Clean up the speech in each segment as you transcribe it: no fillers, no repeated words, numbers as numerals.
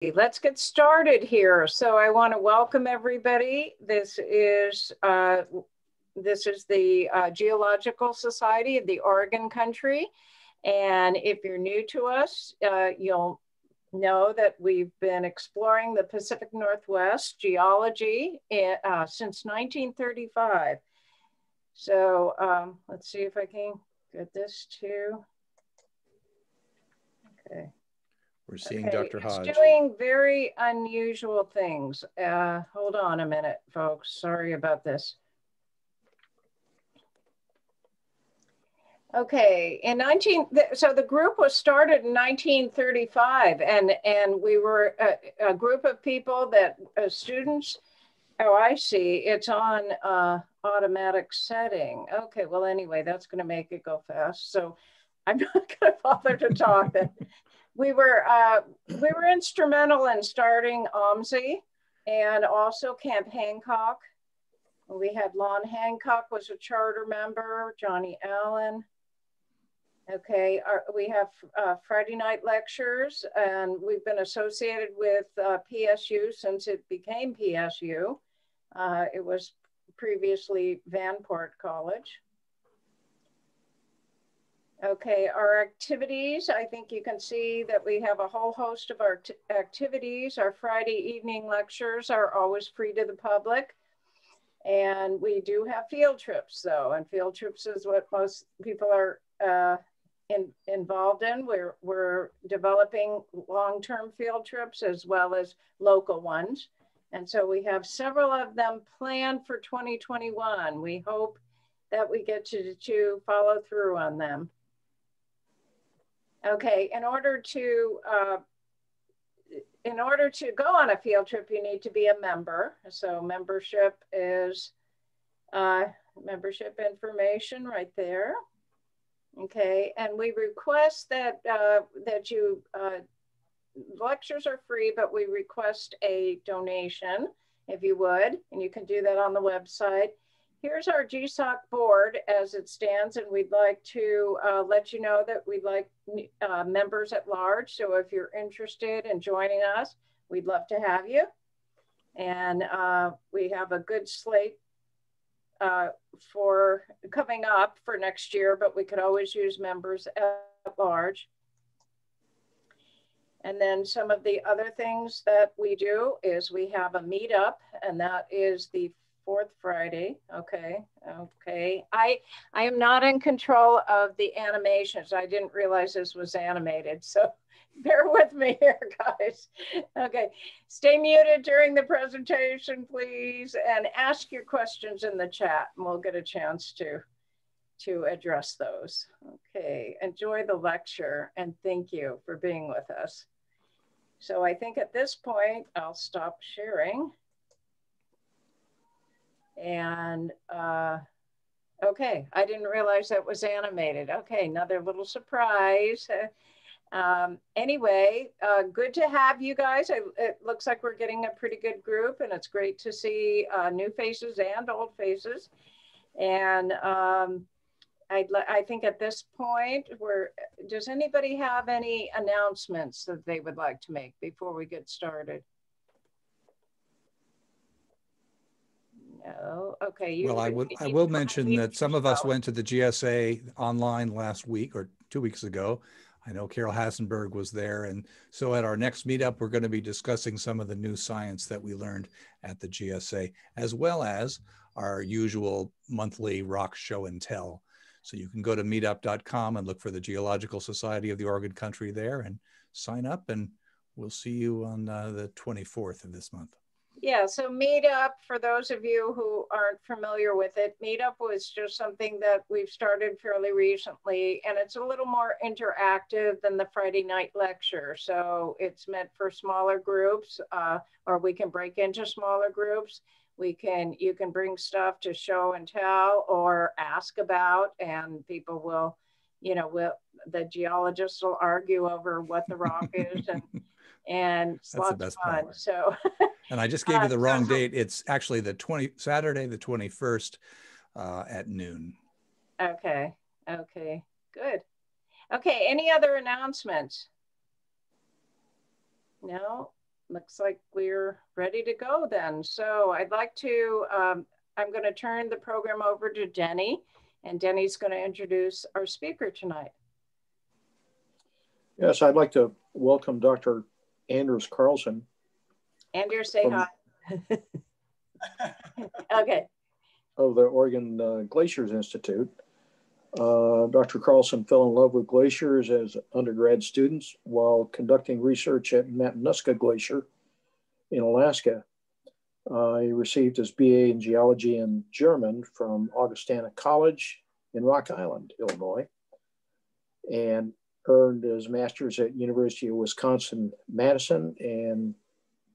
Let's get started here. So I want to welcome everybody. This is the Geological Society of the Oregon Country. And if you're new to us, you'll know that we've been exploring the Pacific Northwest geology since 1935. So let's see if I can get this to, okay. We're seeing Dr. Hodge. It's doing very unusual things. Hold on a minute, folks. Sorry about this. Okay, so the group was started in 1935, and we were a group of people that students. Oh, I see. It's on automatic setting. Okay, well, anyway, that's going to make it go fast. So I'm not going to bother to talk then. We were instrumental in starting OMSI and also Camp Hancock. We had Lon Hancock was a charter member, Johnny Allen. Okay, we have Friday night lectures, and we've been associated with PSU since it became PSU. It was previously Vanport College. Okay, our activities, I think you can see that we have a whole host of our activities. Our Friday evening lectures are always free to the public. And we do have field trips though, and field trips is what most people are involved in. We're developing long-term field trips as well as local ones. And so we have several of them planned for 2021. We hope that we get to follow through on them. Okay, in order to go on a field trip, you need to be a member. So membership is membership information right there. Okay, and we request that lectures are free, but we request a donation if you would, and you can do that on the website. Here's our GSOC board as it stands, and we'd like to let you know that we'd like members at large. So if you're interested in joining us, we'd love to have you. And we have a good slate for coming up for next year, but we could always use members at large. And then some of the other things that we do is we have a meetup, and that is the fourth Friday. Okay. I am not in control of the animations. I didn't realize this was animated, so bear with me here, guys. Okay, stay muted during the presentation, please, and ask your questions in the chat, and we'll get a chance to address those. Okay, enjoy the lecture, and thank you for being with us. So I think at this point, I'll stop sharing. And okay, I didn't realize that was animated. Okay, another little surprise. Anyway, good to have you guys. It looks like we're getting a pretty good group, and it's great to see new faces and old faces. And I think at this point, does anybody have any announcements that they would like to make before we get started? No. Okay. Well, I will mention that some of us went to the GSA online last week or 2 weeks ago. I know Carol Hassenberg was there. And so at our next meetup, we're going to be discussing some of the new science that we learned at the GSA, as well as our usual monthly rock show and tell. So you can go to meetup.com and look for the Geological Society of the Oregon Country there and sign up, and we'll see you on the 24th of this month. Yeah, so Meetup, for those of you who aren't familiar with it, Meetup was just something that we've started fairly recently, and it's a little more interactive than the Friday night lecture. So it's meant for smaller groups, or we can break into smaller groups. You can bring stuff to show and tell or ask about, and people will, the geologists will argue over what the rock is, and it's lots of fun. Part. So. And I just gave you the wrong date. It's actually Saturday, the 21st at noon. Okay, good. Okay, any other announcements? No? Looks like we're ready to go then. So I'd like to, I'm going to turn the program over to Denny, and Denny's going to introduce our speaker tonight. Yes, I'd like to welcome Dr. Anders Carlson. Anders, say hi. Okay. Of the Oregon Glaciers Institute. Dr. Carlson fell in love with glaciers as undergrad students while conducting research at Matanuska Glacier in Alaska. He received his BA in geology in German from Augustana College in Rock Island, Illinois, and earned his master's at University of Wisconsin-Madison and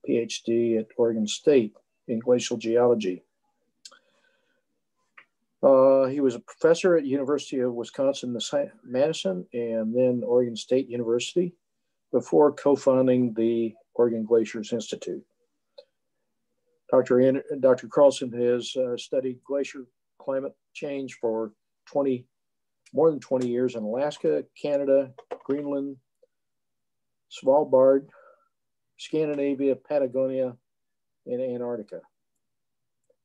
PhD at Oregon State in glacial geology. He was a professor at University of Wisconsin-Madison and then Oregon State University before co-founding the Oregon Glaciers Institute. Dr. Carlson has studied glacier climate change for more than 20 years in Alaska, Canada, Greenland, Svalbard, Scandinavia, Patagonia, and Antarctica,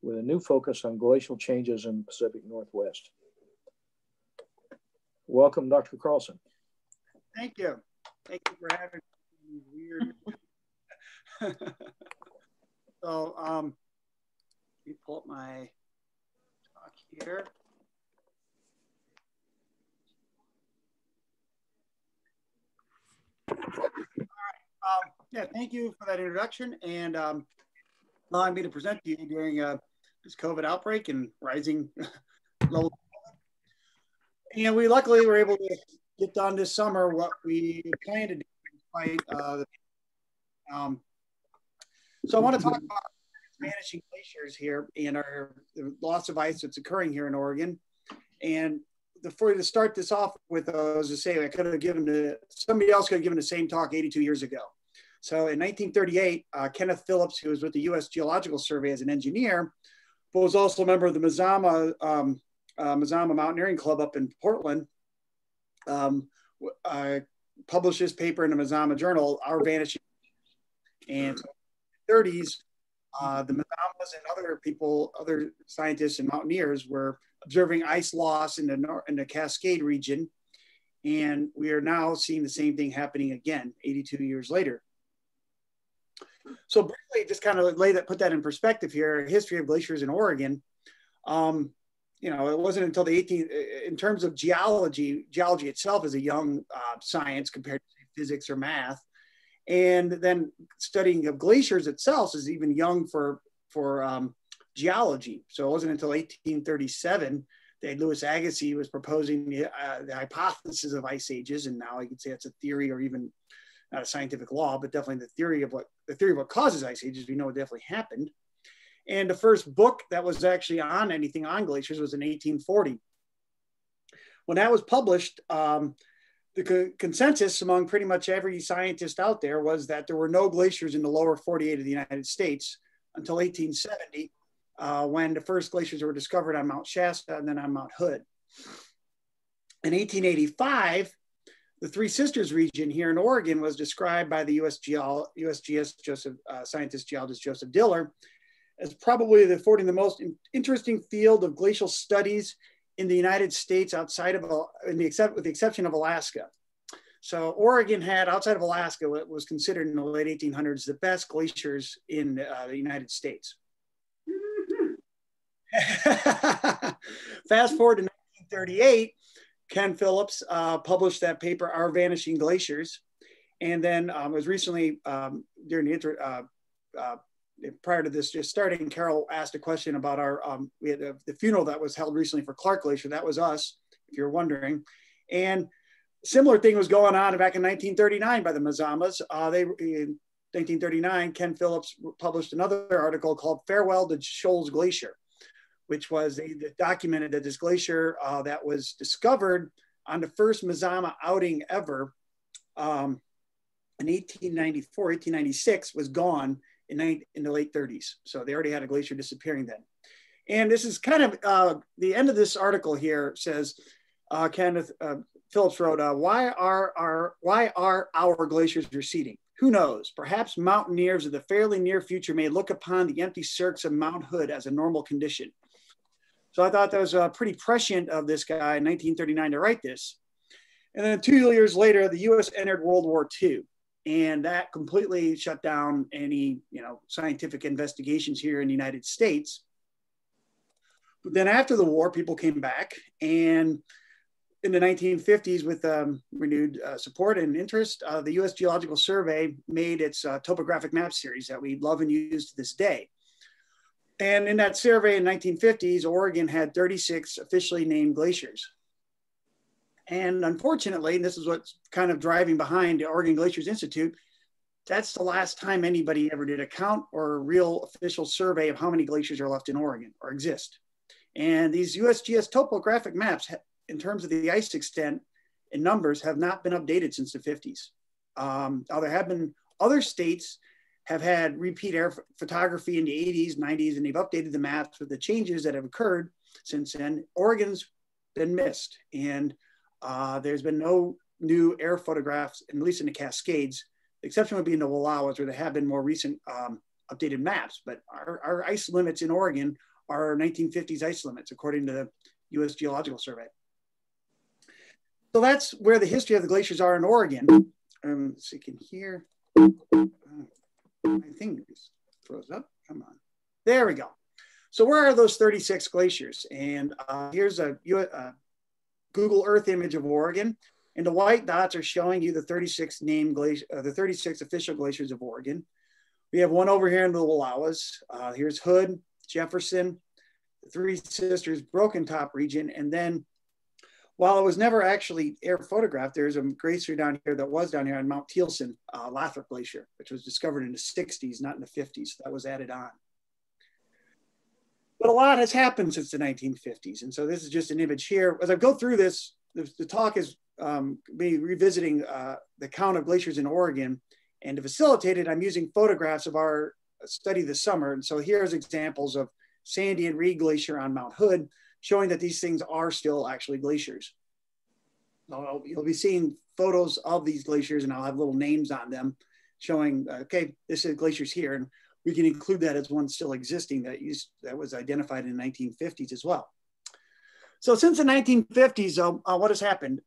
with a new focus on glacial changes in the Pacific Northwest. Welcome, Dr. Carlson. Thank you. Thank you for having me. Weird. So, let me pull up my talk here. All right. Yeah, thank you for that introduction and allowing me to present to you during this COVID outbreak and rising level. And we luckily were able to get done this summer what we planned to do despite so I want to talk about vanishing glaciers here and the loss of ice that's occurring here in Oregon. And to start this off with, as I say, I could have given somebody else could have given the same talk 82 years ago. So in 1938, Kenneth Phillips, who was with the U.S. Geological Survey as an engineer, but was also a member of the Mazama Mountaineering Club up in Portland, published his paper in the Mazama Journal, Our Vanishing. And so in the 30s, the Mazamas and other scientists and mountaineers were observing ice loss in the Cascade region. And we are now seeing the same thing happening again, 82 years later. So briefly, just kind of put that in perspective here, history of glaciers in Oregon. You know, it wasn't until the in terms of geology itself is a young science compared to physics or math. And then studying of glaciers itself is even young for geology. So it wasn't until 1837 that Louis Agassiz was proposing the hypothesis of ice ages. And now you could say it's a theory or even not a scientific law, but definitely the theory of what causes ice ages. We know it definitely happened. And the first book that was actually on anything on glaciers was in 1840. When that was published, the consensus among pretty much every scientist out there was that there were no glaciers in the lower 48 of the United States until 1870, when the first glaciers were discovered on Mount Shasta and then on Mount Hood. In 1885, the Three Sisters region here in Oregon was described by the USGS scientist geologist Joseph Diller as probably affording the most interesting field of glacial studies in the United States outside of, with the exception of Alaska. So Oregon had, outside of Alaska, what was considered in the late 1800s the best glaciers in the United States. Fast forward to 1938, Ken Phillips published that paper, Our Vanishing Glaciers. And then was recently, during the prior to this just starting, Carol asked a question about we had the funeral that was held recently for Clark Glacier. That was us, if you're wondering. And similar thing was going on back in 1939 by the Mazamas. In 1939, Ken Phillips published another article called Farewell to Shoals Glacier, which was they documented that this glacier that was discovered on the first Mazama outing ever in 1894, 1896 was gone in the late 30s. So they already had a glacier disappearing then. And this is kind of, the end of this article here says, Kenneth Phillips wrote, why are our glaciers receding? Who knows? Perhaps mountaineers of the fairly near future may look upon the empty cirques of Mount Hood as a normal condition. So I thought that was pretty prescient of this guy in 1939 to write this. And then 2 years later, the US entered World War II. And that completely shut down any, scientific investigations here in the United States. But then after the war, people came back, and in the 1950s, with renewed support and interest, the U.S. Geological Survey made its topographic map series that we love and use to this day. And in that survey in 1950s, Oregon had 36 officially named glaciers. And unfortunately, and this is what's kind of driving behind the Oregon Glaciers Institute, that's the last time anybody ever did a count or a real official survey of how many glaciers are left in Oregon or exist. And these USGS topographic maps, in terms of the ice extent and numbers, have not been updated since the 50s. There have been other states have had repeat air photography in the 80s, 90s, and they've updated the maps with the changes that have occurred since then. Oregon's been missed, and there's been no new air photographs, at least in the Cascades. The exception would be in the Wallowas, where there have been more recent updated maps. But our ice limits in Oregon are 1950s ice limits, according to the U.S. Geological Survey. So that's where the history of the glaciers are in Oregon. So you can hear, my thing just froze up. Come on. There we go. So where are those 36 glaciers? And here's a Google Earth image of Oregon. And the white dots are showing you the 36 named glacier, the 36 official glaciers of Oregon. We have one over here in the Wallowas. Here's Hood, Jefferson, the Three Sisters, Broken Top region. And then, while it was never actually air photographed, there's a glacier down here that was down here on Mount Thielsen, Lathrop Glacier, which was discovered in the 60s, not in the 50s. So that was added on. But a lot has happened since the 1950s. And so this is just an image here. As I go through this, the talk is me revisiting the count of glaciers in Oregon. And to facilitate it, I'm using photographs of our study this summer. And so here's examples of Sandy and Reed Glacier on Mount Hood, showing that these things are still actually glaciers. So you'll be seeing photos of these glaciers, and I'll have little names on them showing, okay, this is glaciers here. And we can include that as one still existing that was identified in the 1950s as well. So since the 1950s, what has happened?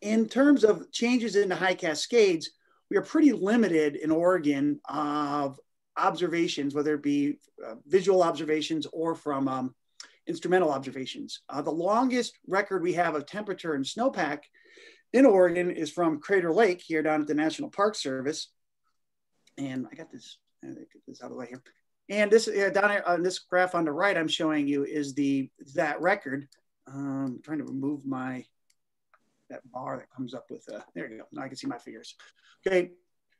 In terms of changes in the high Cascades, we are pretty limited in Oregon of observations, whether it be visual observations or from instrumental observations. The longest record we have of temperature and snowpack in Oregon is from Crater Lake here down at the National Park Service. And I got this, get this out of the way here. And this down here on this graph on the right, I'm showing you is that record. I'm trying to remove that bar that comes up with, there you go, now I can see my figures. Okay,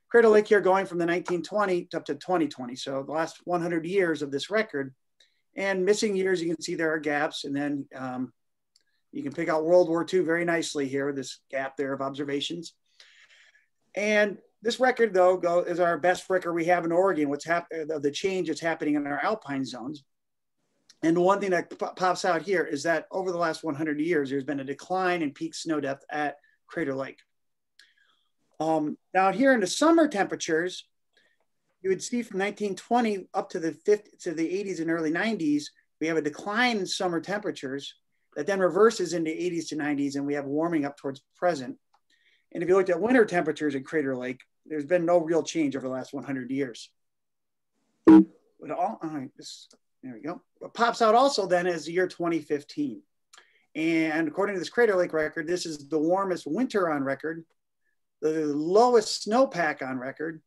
Crater Lake here going from the 1920 up to 2020. So the last 100 years of this record. And missing years, you can see there are gaps. And then you can pick out World War II very nicely here, this gap there of observations. And this record, though, is our best record we have in Oregon, the change that's happening in our alpine zones. And the one thing that pops out here is that over the last 100 years, there's been a decline in peak snow depth at Crater Lake. Down here in the summer temperatures, you would see from 1920 up to the 80s and early 90s, we have a decline in summer temperatures that then reverses into 80s to 90s, and we have warming up towards present. And if you looked at winter temperatures at Crater Lake, there's been no real change over the last 100 years. But there we go. What pops out also then is the year 2015. And according to this Crater Lake record, this is the warmest winter on record, the lowest snowpack on record,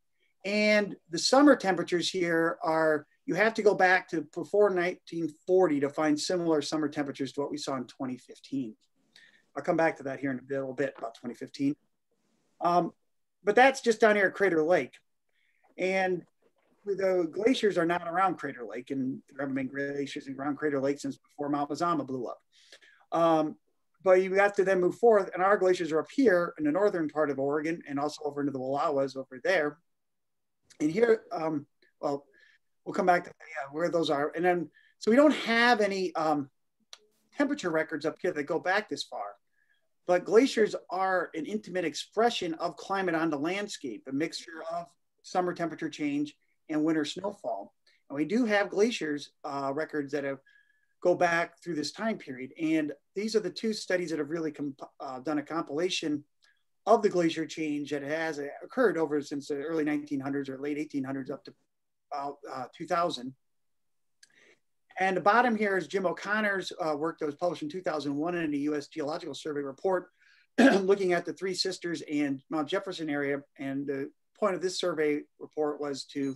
and the summer temperatures here are, you have to go back to before 1940 to find similar summer temperatures to what we saw in 2015. I'll come back to that here in a little bit about 2015. But that's just down here at Crater Lake. And the glaciers are not around Crater Lake, and there haven't been glaciers around Crater Lake since before Mount Mazama blew up. But you have to then move forth, and our glaciers are up here in the northern part of Oregon and also over into the Wallowas over there. And here, well, we'll come back to where those are. And then, so we don't have any temperature records up here that go back this far. But glaciers are an intimate expression of climate on the landscape, a mixture of summer temperature change and winter snowfall. And we do have glaciers records that go back through this time period. And these are the two studies that have really done a compilation of the glacier change that has occurred over since the early 1900s or late 1800s up to about 2000. And the bottom here is Jim O'Connor's work that was published in 2001 in the U.S. Geological Survey report, looking at the Three Sisters and Mount Jefferson area. And the point of this survey report was to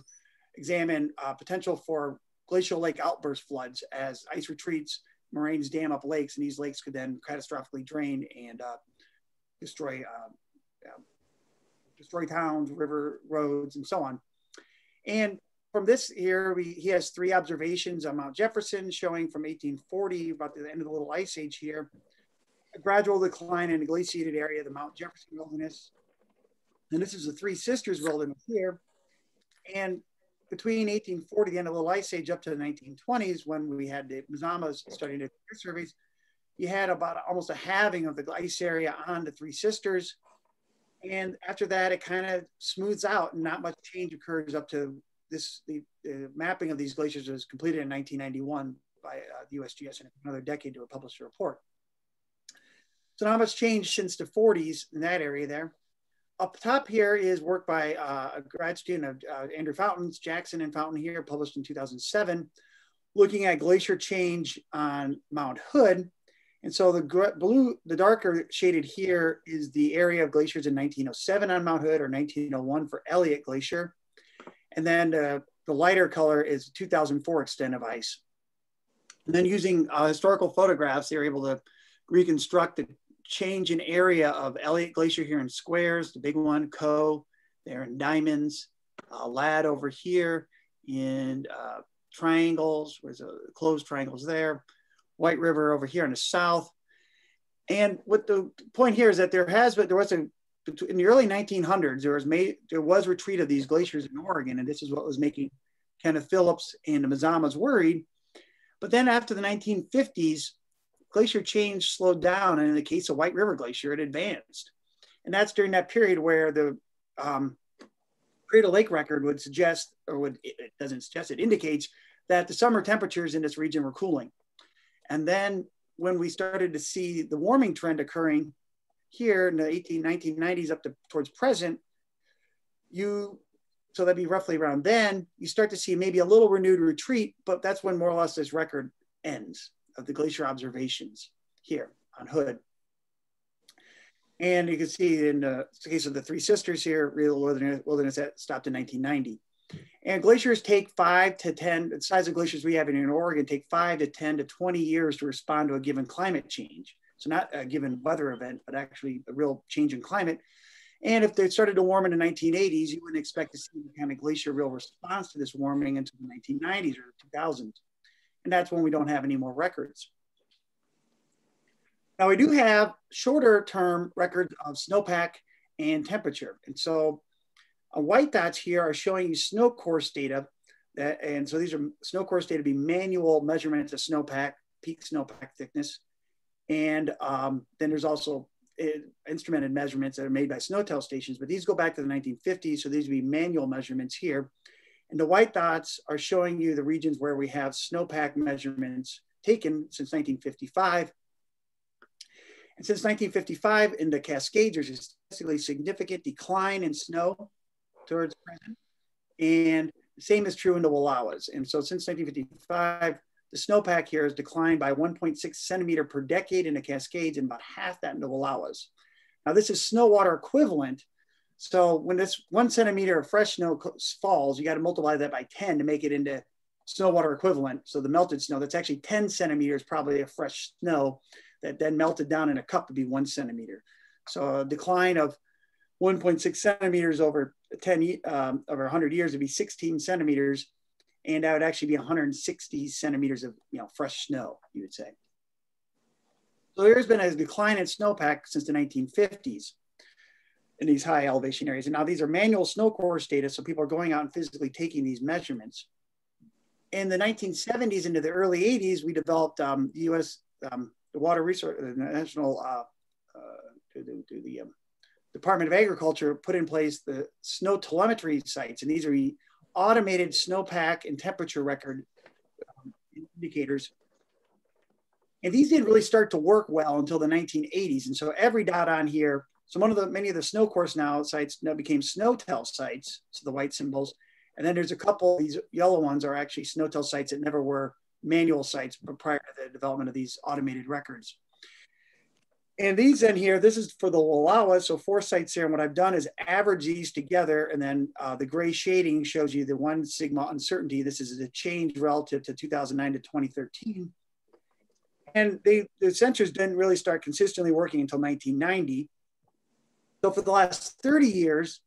examine potential for glacial lake outburst floods as ice retreats, moraines dam up lakes, and these lakes could then catastrophically drain and destroy towns, river roads, and so on. And from this here, he has three observations on Mount Jefferson showing from 1840, about the end of the Little Ice Age here, a gradual decline in the glaciated area of the Mount Jefferson wilderness. And this is the Three Sisters wilderness here. And between 1840, the end of the Little Ice Age, up to the 1920s, when we had the Mazamas starting to do surveys, you had about almost a halving of the ice area on the Three Sisters. And after that, it kind of smooths out and not much change occurs up to this. The mapping of these glaciers was completed in 1991 by the USGS, and another decade to publish a report. So not much change since the 40s in that area there. Up top here is work by a grad student of Andrew Fountain's, Jackson and Fountain here, published in 2007, looking at glacier change on Mount Hood. And so the darker shaded here is the area of glaciers in 1907 on Mount Hood, or 1901 for Elliott Glacier. And then the lighter color is 2004 extent of ice. And then using historical photographs, they were able to reconstruct the change in area of Elliott Glacier here in squares, the big one, Co, there in diamonds, Ladd over here in triangles, where's closed triangles there, White River over here in the south. And what the point here is that there was in the early 1900s, there was retreat of these glaciers in Oregon, and this is what was making Kenneth Phillips and the Mazamas worried. But then after the 1950s, glacier change slowed down, and in the case of White River Glacier, it advanced. And that's during that period where the Cradle Lake record would suggest, or it doesn't suggest, it indicates that the summer temperatures in this region were cooling. And then when we started to see the warming trend occurring here in the 1990s up to towards present, so that'd be roughly around then, you start to see maybe a little renewed retreat, but that's when more or less this record ends of the glacier observations here on Hood. And you can see in the case of the Three Sisters here, real wilderness that stopped in 1990. And glaciers take 5 to 10, the size of glaciers we have in Oregon take 5 to 10 to 20 years to respond to a given climate change. So not a given weather event, but actually a real change in climate. And if they started to warm in the 1980s, you wouldn't expect to see the kind of glacier real response to this warming until the 1990s or 2000s. And that's when we don't have any more records. Now we do have shorter term records of snowpack and temperature. And so white dots here are showing you snow course data. And so these are snow course data, be manual measurements of snowpack, peak snowpack thickness. And then there's also instrumented measurements that are made by snowtail stations, but these go back to the 1950s. So these would be manual measurements here. And the white dots are showing you the regions where we have snowpack measurements taken since 1955. And since 1955 in the Cascades, there's a statistically significant decline in snow towards present. And the same is true in the Wallowas. And so since 1955, the snowpack here has declined by 1.6 centimeter per decade in the Cascades and about half that in the Wallowas. Now this is snow water equivalent. So when this 1 centimeter of fresh snow falls, you got to multiply that by 10 to make it into snow water equivalent. So the melted snow, that's actually 10 centimeters probably of fresh snow that then melted down in a cup to be 1 centimeter. So a decline of 1.6 centimeters over 100 years would be 16 centimeters. And that would actually be 160 centimeters of fresh snow, you would say. So there's been a decline in snowpack since the 1950s in these high elevation areas. And now these are manual snow course data, so people are going out and physically taking these measurements. In the 1970s into the early 80s, we developed the U.S. The Water Resource, the National Department of Agriculture put in place the snow telemetry sites, and these are automated snowpack and temperature record indicators. And these didn't really start to work well until the 1980s. And so every dot on here, so many of the snow course sites now became SNOTEL sites, so the white symbols. And then there's a couple, these yellow ones are actually SNOTEL sites that never were manual sites prior to the development of these automated records. And these in here, this is for the Wallowa, so 4 sites here. And what I've done is average these together, and then the gray shading shows you the 1 sigma uncertainty. This is the change relative to 2009 to 2013. And the sensors didn't really start consistently working until 1990. So for the last 30 years,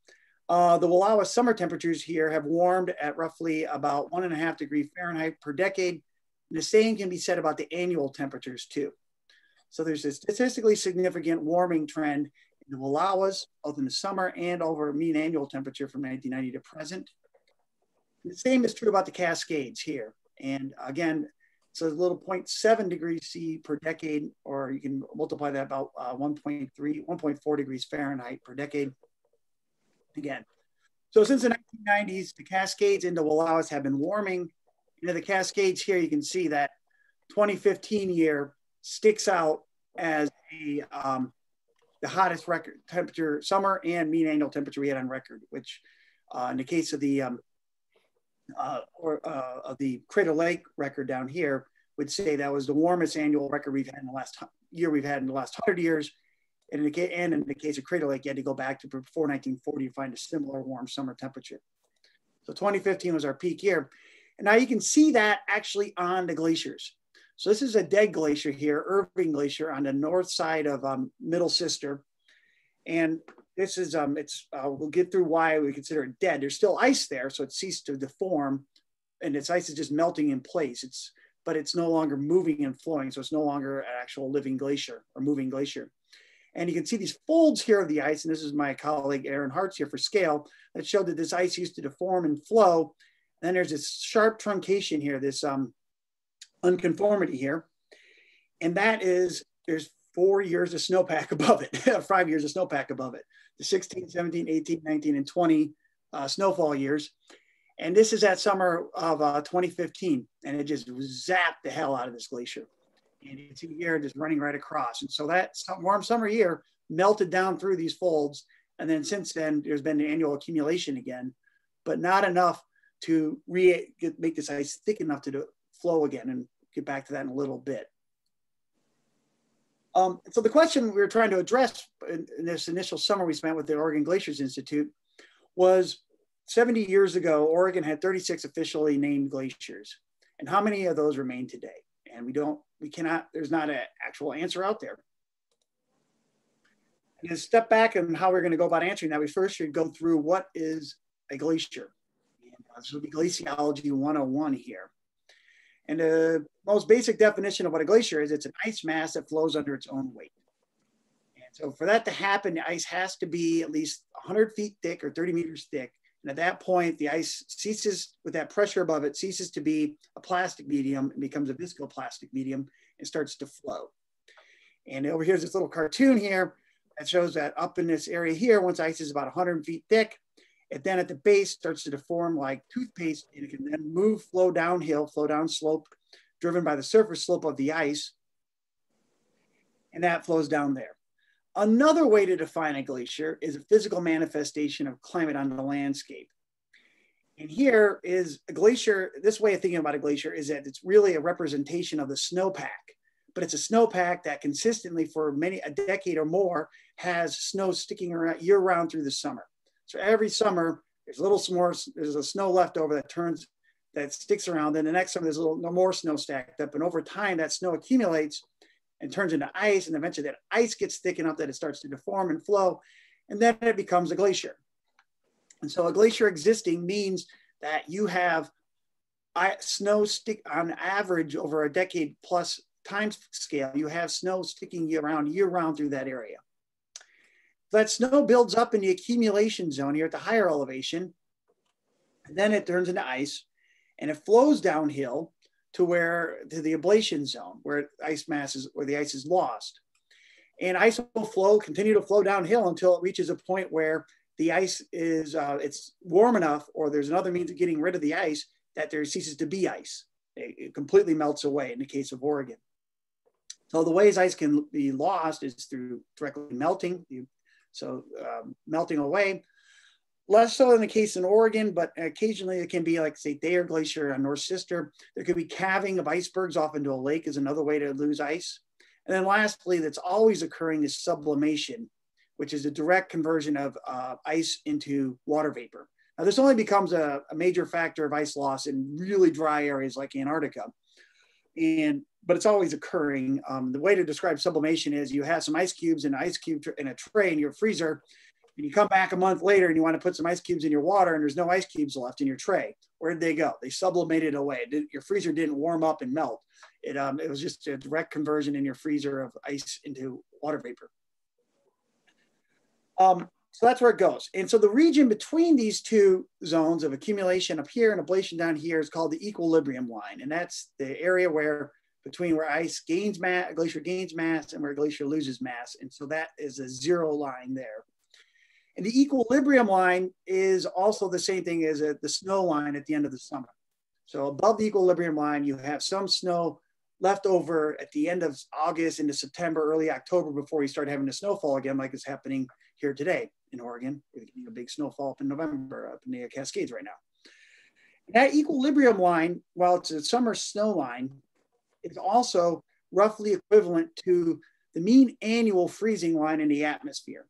the Wallowa summer temperatures here have warmed at roughly about 1.5 degrees Fahrenheit per decade. And the same can be said about the annual temperatures too. So there's a statistically significant warming trend in the Wallowas, both in the summer and over mean annual temperature from 1990 to present. The same is true about the Cascades here. And again, it's a little 0.7 degrees C per decade, or you can multiply that about 1.4 degrees Fahrenheit per decade. Again, so since the 1990s, the Cascades into Wallowas have been warming. Into the Cascades here, you can see that 2015 year sticks out as the hottest record temperature, summer and mean annual temperature we had on record, which in the case of the Crater Lake record down here would say that was the warmest annual record we've had in the last year we've had in the last 100 years. And in the case of Crater Lake, you had to go back to before 1940 to find a similar warm summer temperature. So 2015 was our peak year. And now you can see that actually on the glaciers. So this is a dead glacier here, Irving Glacier on the north side of Middle Sister. And this is, we'll get through why we consider it dead. There's still ice there, so it ceased to deform, and its ice is just melting in place. But it's no longer moving and flowing, so it's no longer an actual living glacier or moving glacier. And you can see these folds here of the ice, and this is my colleague Aaron Hartz here for scale, that showed that this ice used to deform and flow. And then there's this sharp truncation here, this unconformity here. And that is, there's 4 years of snowpack above it, 5 years of snowpack above it, the 16, 17, 18, 19, and 20 snowfall years. And this is that summer of 2015, and it just zapped the hell out of this glacier. And you can see here just running right across. And so that warm summer year melted down through these folds. And then since then, there's been an annual accumulation again, but not enough to make this ice thick enough to flow again, and get back to that in a little bit. So the question we were trying to address in this initial summer we spent with the Oregon Glaciers Institute was 70 years ago, Oregon had 36 officially named glaciers. And how many of those remain today? And there's not an actual answer out there. And to step back and how we're going to go about answering that, we first should go through what is a glacier. And this will be glaciology 101 here. And the most basic definition of what a glacier is, it's an ice mass that flows under its own weight. And so for that to happen, the ice has to be at least 100 feet thick or 30 meters thick. And at that point, the ice ceases, with that pressure above it, ceases to be a plastic medium and becomes a viscoplastic medium and starts to flow. And over here's this little cartoon here that shows that up in this area here, once ice is about 100 feet thick, it then at the base starts to deform like toothpaste, and it can then flow downhill, flow down slope, driven by the surface slope of the ice. And that flows down there. Another way to define a glacier is a physical manifestation of climate on the landscape. And here is a glacier, this way of thinking about a glacier is that it's really a representation of the snowpack, but it's a snowpack that consistently for a decade or more has snow sticking around year round through the summer. So every summer, there's a snow left over that sticks around. Then the next summer, there's no more snow stacked up. And over time, that snow accumulates and turns into ice. And eventually that ice gets thick enough that it starts to deform and flow. And then it becomes a glacier. And so a glacier existing means that you have snow stick on average over a decade plus time scale. You have snow sticking year round through that area. That snow builds up in the accumulation zone here at the higher elevation, and then it turns into ice, and it flows downhill to the ablation zone where the ice is lost. And ice will continue to flow downhill until it reaches a point where the ice is, it's warm enough, or there's another means of getting rid of the ice, that there ceases to be ice. It completely melts away in the case of Oregon. So the ways ice can be lost is through directly melting, melting away. Less so in the case in Oregon, but occasionally it can be like, say, Thayer Glacier on North Sister. There could be calving of icebergs off into a lake is another way to lose ice. And then lastly, that's always occurring is sublimation, which is a direct conversion of ice into water vapor. Now, this only becomes a major factor of ice loss in really dry areas like Antarctica. But it's always occurring. The way to describe sublimation is you have some ice cubes in a tray in your freezer, and you come back a month later and you want to put some ice cubes in your water and there's no ice cubes left in your tray. Where did they go? They sublimated away. Your freezer didn't warm up and melt. It was just a direct conversion in your freezer of ice into water vapor. So that's where it goes. And so the region between these two zones of accumulation up here and ablation down here is called the equilibrium line. And that's the area between where ice gains mass, glacier gains mass, and where glacier loses mass. And so that is a zero line there. And the equilibrium line is also the same thing as the snow line at the end of the summer. So above the equilibrium line, you have some snow left over at the end of August into September, early October, before you start having the snowfall again, like is happening here today in Oregon. We're getting a big snowfall up in November up in the Cascades right now. That equilibrium line, while it's a summer snow line, is also roughly equivalent to the mean annual freezing line in the atmosphere.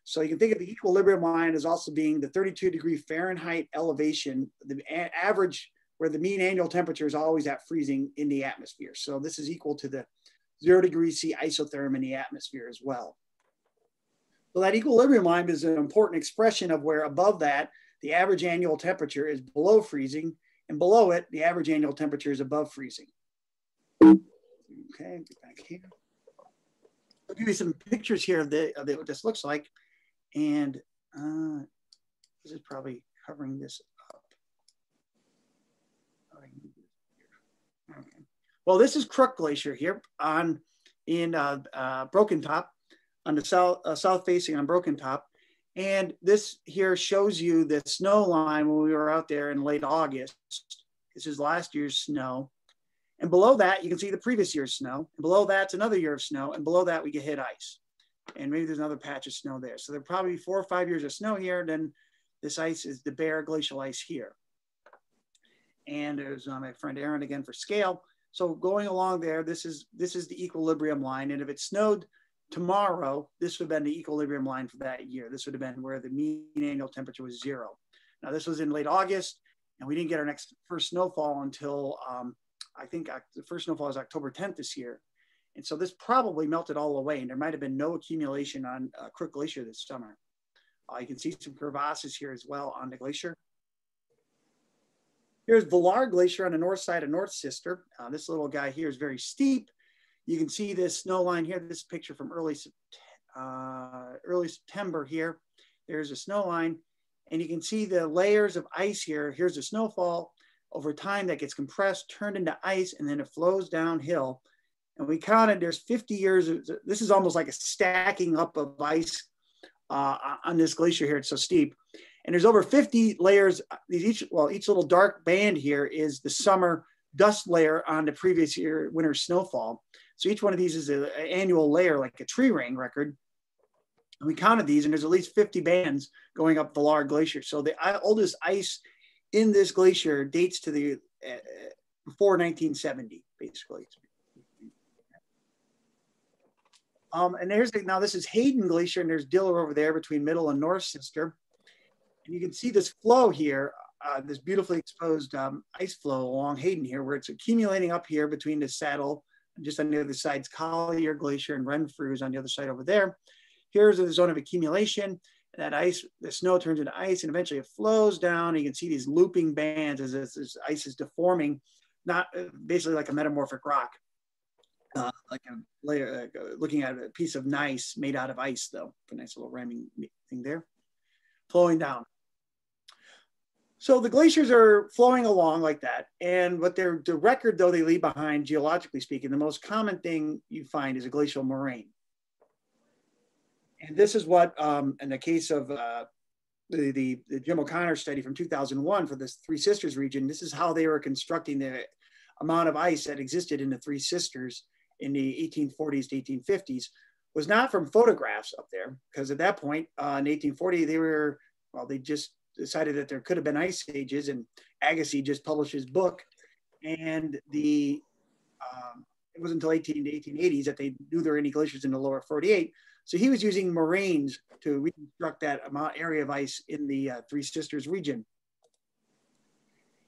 So you can think of the equilibrium line as also being the 32-degree Fahrenheit elevation, the average where the mean annual temperature is always at freezing in the atmosphere. So this is equal to the 0 degrees C isotherm in the atmosphere as well. So that equilibrium line is an important expression of where above that, the average annual temperature is below freezing, and below it, the average annual temperature is above freezing. Okay, get back here. I'll give you some pictures here of what this looks like. And this is probably covering this up. Okay. Well, this is Crook Glacier here in Broken Top, on the south facing on Broken Top. And this here shows you the snow line when we were out there in late August. This is last year's snow. And below that, you can see the previous year's snow. And below that's another year of snow. And below that, we get hit ice. And maybe there's another patch of snow there. So there'll probably be 4 or 5 years of snow here. Then this ice is the bare glacial ice here. And there's my friend Aaron again for scale. So going along there, this is the equilibrium line. And if it snowed tomorrow, this would have been the equilibrium line for that year. This would have been where the mean annual temperature was 0. Now this was in late August, and we didn't get our first snowfall until I think the first snowfall is October 10th this year. And so this probably melted all away, and there might have been no accumulation on Crook Glacier this summer. You can see some crevasses here as well on the glacier. Here's Villar Glacier on the north side of North Sister. This little guy here is very steep. You can see this snow line here. This picture from early September here. There's a snow line, and you can see the layers of ice here. Here's the snowfall. Over time, that gets compressed, turned into ice, and then it flows downhill. And we counted, there's 50 years. This is almost like a stacking up of ice on this glacier here. It's so steep. And there's over 50 layers. Each little dark band here is the summer dust layer on the previous year winter snowfall. So each one of these is an annual layer, like a tree ring record. And we counted these, and there's at least 50 bands going up Villar Glacier. So the oldest ice in this glacier dates to the before 1970, basically. And now this is Hayden Glacier, and there's Diller over there between Middle and North Sister. And you can see this flow here, this beautifully exposed ice flow along Hayden here, where it's accumulating up here between the saddle, and just on the other side's Collier Glacier, and Renfrew is on the other side over there. Here's the zone of accumulation. That ice, the snow turns into ice, and eventually it flows down. And you can see these looping bands as this ice is deforming, not basically like a metamorphic rock. Like a layer, looking at a piece of gneiss made out of ice, though. A nice little ramming thing there, flowing down. So the glaciers are flowing along like that, and what the record, though, they leave behind, geologically speaking, the most common thing you find is a glacial moraine. And this is what, in the case of the Jim O'Connor study from 2001 for this Three Sisters region, this is how they were constructing the amount of ice that existed in the Three Sisters in the 1840s to 1850s. Was not from photographs up there, because at that point in 1840, they just decided that there could have been ice ages, and Agassiz just published his book, and it wasn't until the 1880s that they knew there were any glaciers in the lower 48. So he was using moraines to reconstruct that area of ice in the Three Sisters region.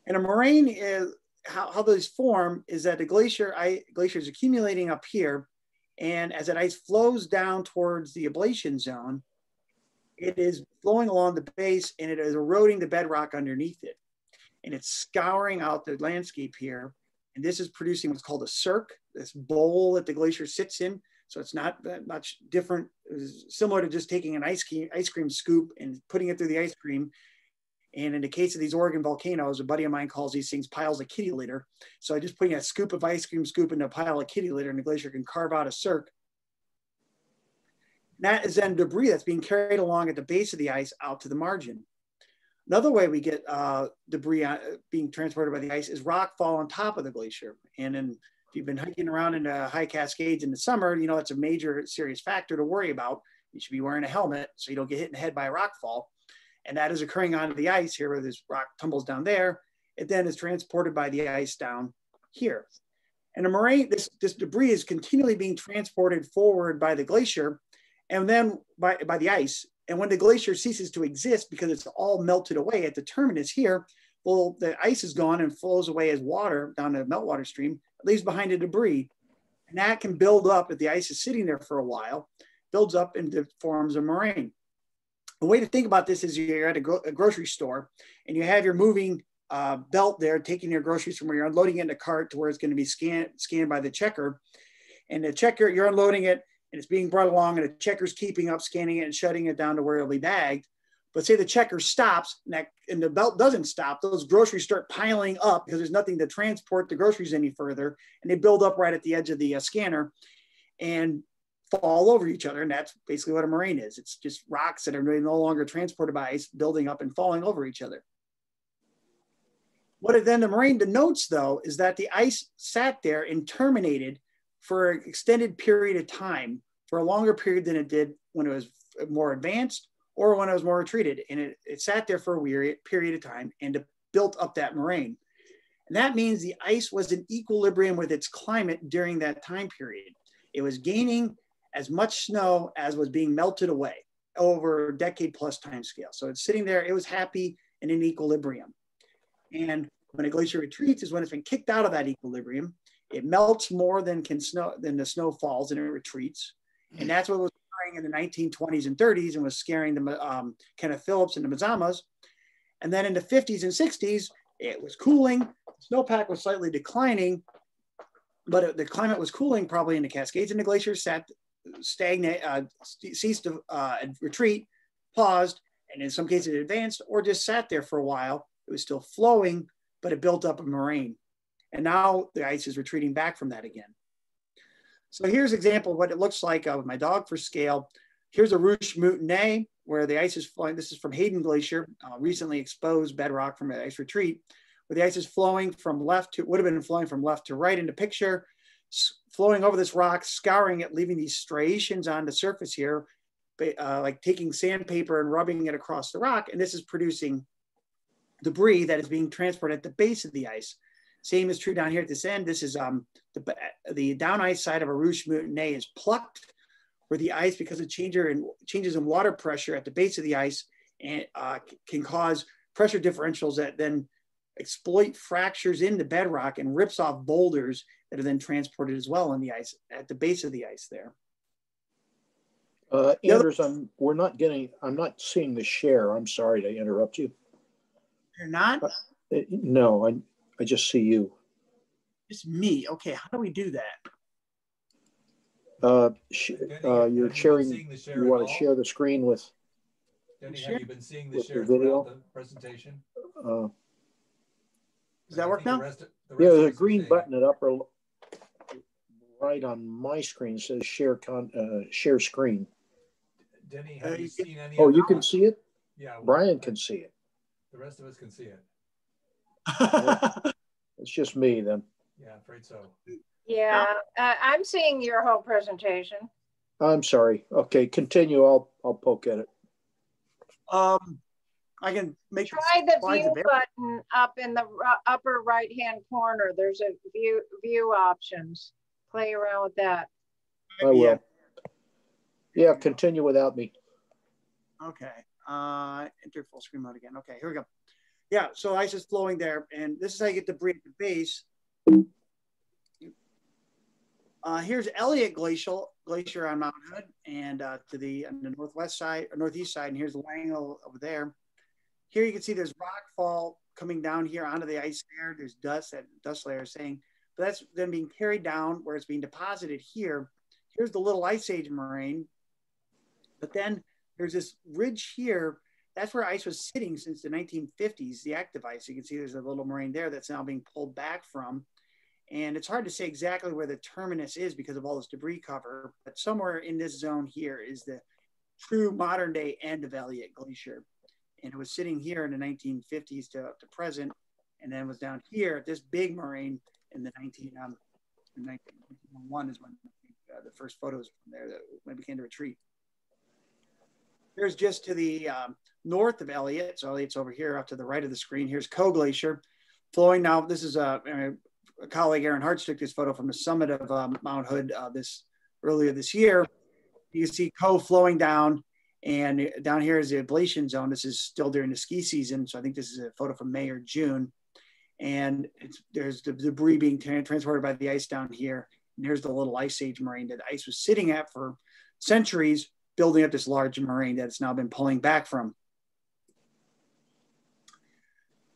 And a moraine is, how those form is that the glacier is accumulating up here, and as that ice flows down towards the ablation zone, it is flowing along the base and it is eroding the bedrock underneath it. And it's scouring out the landscape here. And this is producing what's called a cirque, this bowl that the glacier sits in. So it's not that much different, similar to just taking an ice cream scoop and putting it through the ice cream. And in the case of these Oregon volcanoes, a buddy of mine calls these things piles of kitty litter. So just putting a scoop of ice cream scoop into a pile of kitty litter, and the glacier can carve out a cirque. And that is then debris that's being carried along at the base of the ice out to the margin. Another way we get debris being transported by the ice is rock fall on top of the glacier. And then if you've been hiking around in the high Cascades in the summer, you know it's a major serious factor to worry about. You should be wearing a helmet so you don't get hit in the head by a rock fall. And that is occurring onto the ice here, where this rock tumbles down there. It then is transported by the ice down here. And a moraine, this debris is continually being transported forward by the glacier and then by the ice. And when the glacier ceases to exist, because it's all melted away at the terminus here, well, the ice is gone and flows away as water down the meltwater stream, it leaves behind the debris. And that can build up if the ice is sitting there for a while, builds up into forms of moraine. The way to think about this is you're at a grocery store and you have your moving belt there, taking your groceries from where you're unloading it in a cart to where it's going to be scanned by the checker. And the checker, you're unloading it and it's being brought along, and the checker's keeping up, scanning it and shutting it down to where it'll be bagged. But say the checker stops and the belt doesn't stop, those groceries start piling up because there's nothing to transport the groceries any further. And they build up right at the edge of the scanner and fall over each other. And that's basically what a moraine is. It's just rocks that are no longer transported by ice building up and falling over each other. What then the moraine denotes, though, is that the ice sat there and terminated for an extended period of time, for a longer period than it did when it was more advanced or when it was more retreated. And it sat there for a period of time and it built up that moraine. And that means the ice was in equilibrium with its climate during that time period. It was gaining as much snow as was being melted away over a decade plus time scale. So it's sitting there, it was happy and in equilibrium. And when a glacier retreats is when it's been kicked out of that equilibrium. It melts more than the snow falls, and it retreats. And that's what was occurring in the 1920s and 30s and was scaring the Kenneth Phillips and the Mazamas. And then in the 50s and 60s, it was cooling. Snowpack was slightly declining, but the climate was cooling probably in the Cascades, and the glaciers ceased to retreat, paused, and in some cases it advanced or just sat there for a while. It was still flowing, but it built up a moraine. And now the ice is retreating back from that again. So here's an example of what it looks like with my dog for scale. Here's a Ruche Moutonnet where the ice is flowing. This is from Hayden Glacier, recently exposed bedrock from an ice retreat, where the ice is flowing from left to, would have been flowing from left to right in the picture, flowing over this rock, scouring it, leaving these striations on the surface here, like taking sandpaper and rubbing it across the rock. And this is producing debris that is being transported at the base of the ice. Same is true down here at this end. This is the down ice side of a Ruche Moutonnet is plucked, where the ice, because of changes in water pressure at the base of the ice, and can cause pressure differentials that then exploit fractures in the bedrock and rips off boulders that are then transported as well in the ice at the base of the ice there. Anders, I'm not seeing the share. I'm sorry to interrupt you. You're not? No, I just see you. It's me. Okay, how do we do that? You're sharing. You want to share the screen with? Denny, have you been seeing the share video? The presentation? Does that work now? Yeah, there's a green button at upper right on my screen. It says share screen. Denny, have you seen any Oh, of you it? can see it? Yeah. Brian can see it. The rest of us can see it. It's just me then. Yeah, I'm afraid so. Yeah, I'm seeing your whole presentation. I'm sorry. Okay, continue. I'll poke at it. I can make Try the view button up in the upper right-hand corner. There's a view options. Play around with that. I will. Yeah, continue without me. Okay. Enter full screen mode again. Okay, here we go. Yeah, so ice is flowing there, and this is how you get debris at the base. Here's Elliott Glacier on Mount Hood, and on the northwest side or northeast side, and here's Langle over there. Here you can see there's rock fall coming down here onto the ice layer. There's dust, that dust layer is saying, but that's then being carried down where it's being deposited here. Here's the little ice age moraine, but then there's this ridge here. That's where ice was sitting since the 1950s, the active ice. You can see there's a little moraine there that's now being pulled back from. And it's hard to say exactly where the terminus is because of all this debris cover, but somewhere in this zone here is the true modern day end of Elliott Glacier. And it was sitting here in the 1950s to present, and then was down here at this big moraine in the 1901 is when the first photos from there that when it began to retreat. Here's just to the north of Elliott. So Elliott's over here up to the right of the screen. Here's Coe Glacier flowing now. This is a colleague, Aaron Hartz, took this photo from the summit of Mount Hood earlier this year. You can see Coe flowing down, and down here is the ablation zone. This is still during the ski season. So I think this is a photo from May or June. And there's the debris being transported by the ice down here. And here's the little ice age moraine that the ice was sitting at for centuries, building up this large moraine that it's now been pulling back from.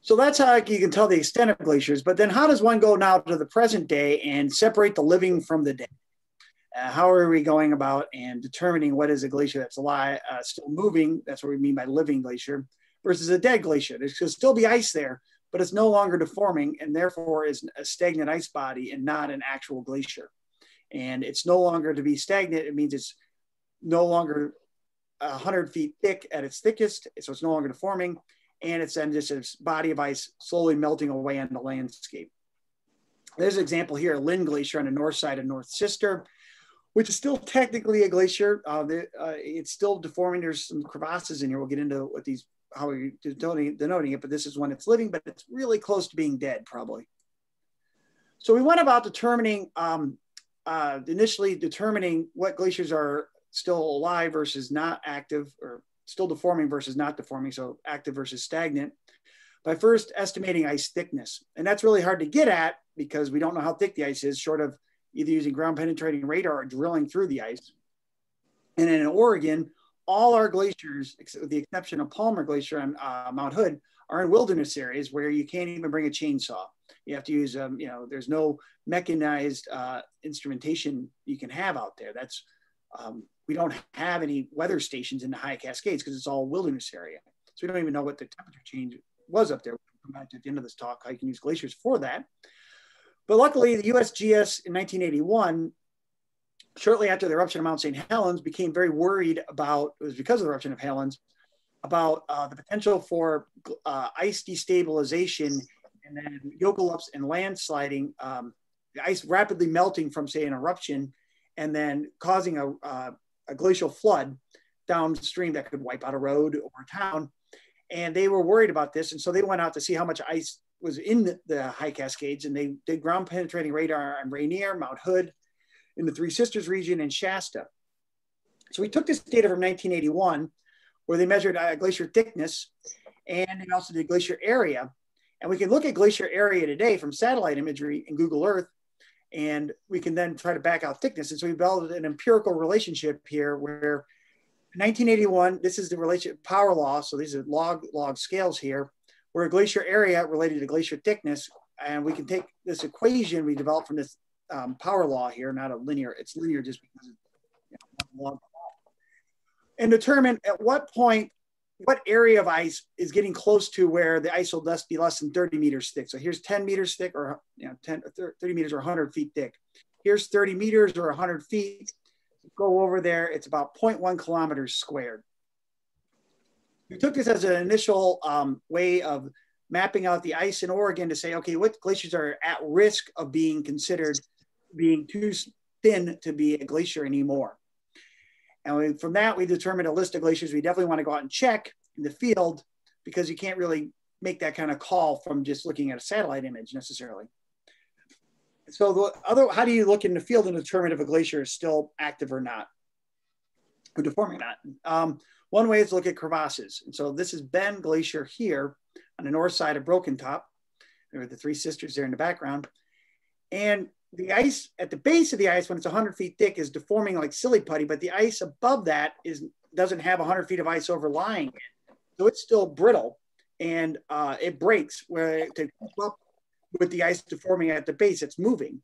So that's how you can tell the extent of glaciers. But then how does one go now to the present day and separate the living from the dead? How are we going about and determining what is a glacier that's alive, still moving? That's what we mean by living glacier versus a dead glacier. There could still be ice there, but it's no longer deforming and therefore is a stagnant ice body and not an actual glacier. And it's no longer to be stagnant. It means it's no longer 100 feet thick at its thickest. So it's no longer deforming. And it's then just a body of ice slowly melting away on the landscape. There's an example here, Lynn Glacier on the north side of North Sister, which is still technically a glacier. It's still deforming. There's some crevasses in here. We'll get into what these, how we're denoting it, but this is when it's living, but it's really close to being dead probably. So we went about determining, initially determining what glaciers are still alive versus not active, or still deforming versus not deforming, so active versus stagnant, by first estimating ice thickness. And that's really hard to get at because we don't know how thick the ice is, short of either using ground penetrating radar or drilling through the ice. And in Oregon, all our glaciers, with the exception of Palmer Glacier on Mount Hood, are in wilderness areas where you can't even bring a chainsaw. You have to use, there's no mechanized instrumentation you can have out there. That's, we don't have any weather stations in the high Cascades because it's all wilderness area. So we don't even know what the temperature change was up there. We'll come back to the end of this talk, how you can use glaciers for that. But luckily, the USGS in 1981, shortly after the eruption of Mount St. Helens, became very worried about, it was because of the eruption of Helens, about the potential for ice destabilization and then yokel ups and landsliding, the ice rapidly melting from, say, an eruption, and then causing a glacial flood downstream that could wipe out a road or a town. And they were worried about this. And so they went out to see how much ice was in the high Cascades, and they did ground penetrating radar on Rainier, Mount Hood, in the Three Sisters region, and Shasta. So we took this data from 1981, where they measured glacier thickness, and they also did glacier area. And we can look at glacier area today from satellite imagery in Google Earth, and we can then try to back out thickness. And so we built an empirical relationship here where in 1981, this is the relationship power law. So these are log scales here, where glacier area related to glacier thickness. And we can take this equation we developed from this power law here, not a linear, it's linear just because it's log law, and determine at what point, what area of ice is getting close to where the ice will be less than 30 meters thick. So here's 10 meters thick, or 30 meters or 100 feet thick. Here's 30 meters or 100 feet. go over there, it's about 0.1 kilometers squared. We took this as an initial way of mapping out the ice in Oregon to say, okay, what glaciers are at risk of being considered being too thin to be a glacier anymore. And from that, we determined a list of glaciers we definitely want to go out and check in the field, because you can't really make that kind of call from just looking at a satellite image necessarily. So how do you look in the field and determine if a glacier is still active or not, or deforming or not? One way is to look at crevasses. And so this is Ben Glacier here on the north side of Broken Top. There are the three sisters there in the background. And the ice at the base of the ice, when it's 100 feet thick, is deforming like silly putty, but the ice above that doesn't have 100 feet of ice overlying it. So it's still brittle, and it breaks where to keep up with the ice deforming at the base, it's moving.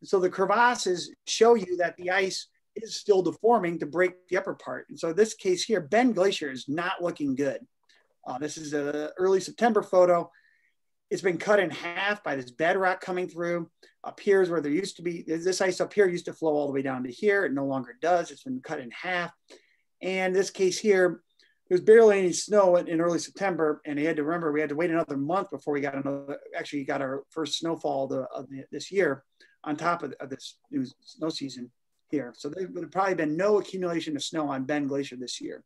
So the crevasses show you that the ice is still deforming to break the upper part. And so in this case here, Ben Glacier is not looking good. This is an early September photo. It's been cut in half by this bedrock coming through. Up here is where there used to be, this ice up here used to flow all the way down to here. It no longer does. It's been cut in half. And this case here, there's barely any snow in early September, and you had to remember we had to wait another month before we got our first snowfall of this year on top of this new snow season here. So there would have probably been no accumulation of snow on Ben Glacier this year.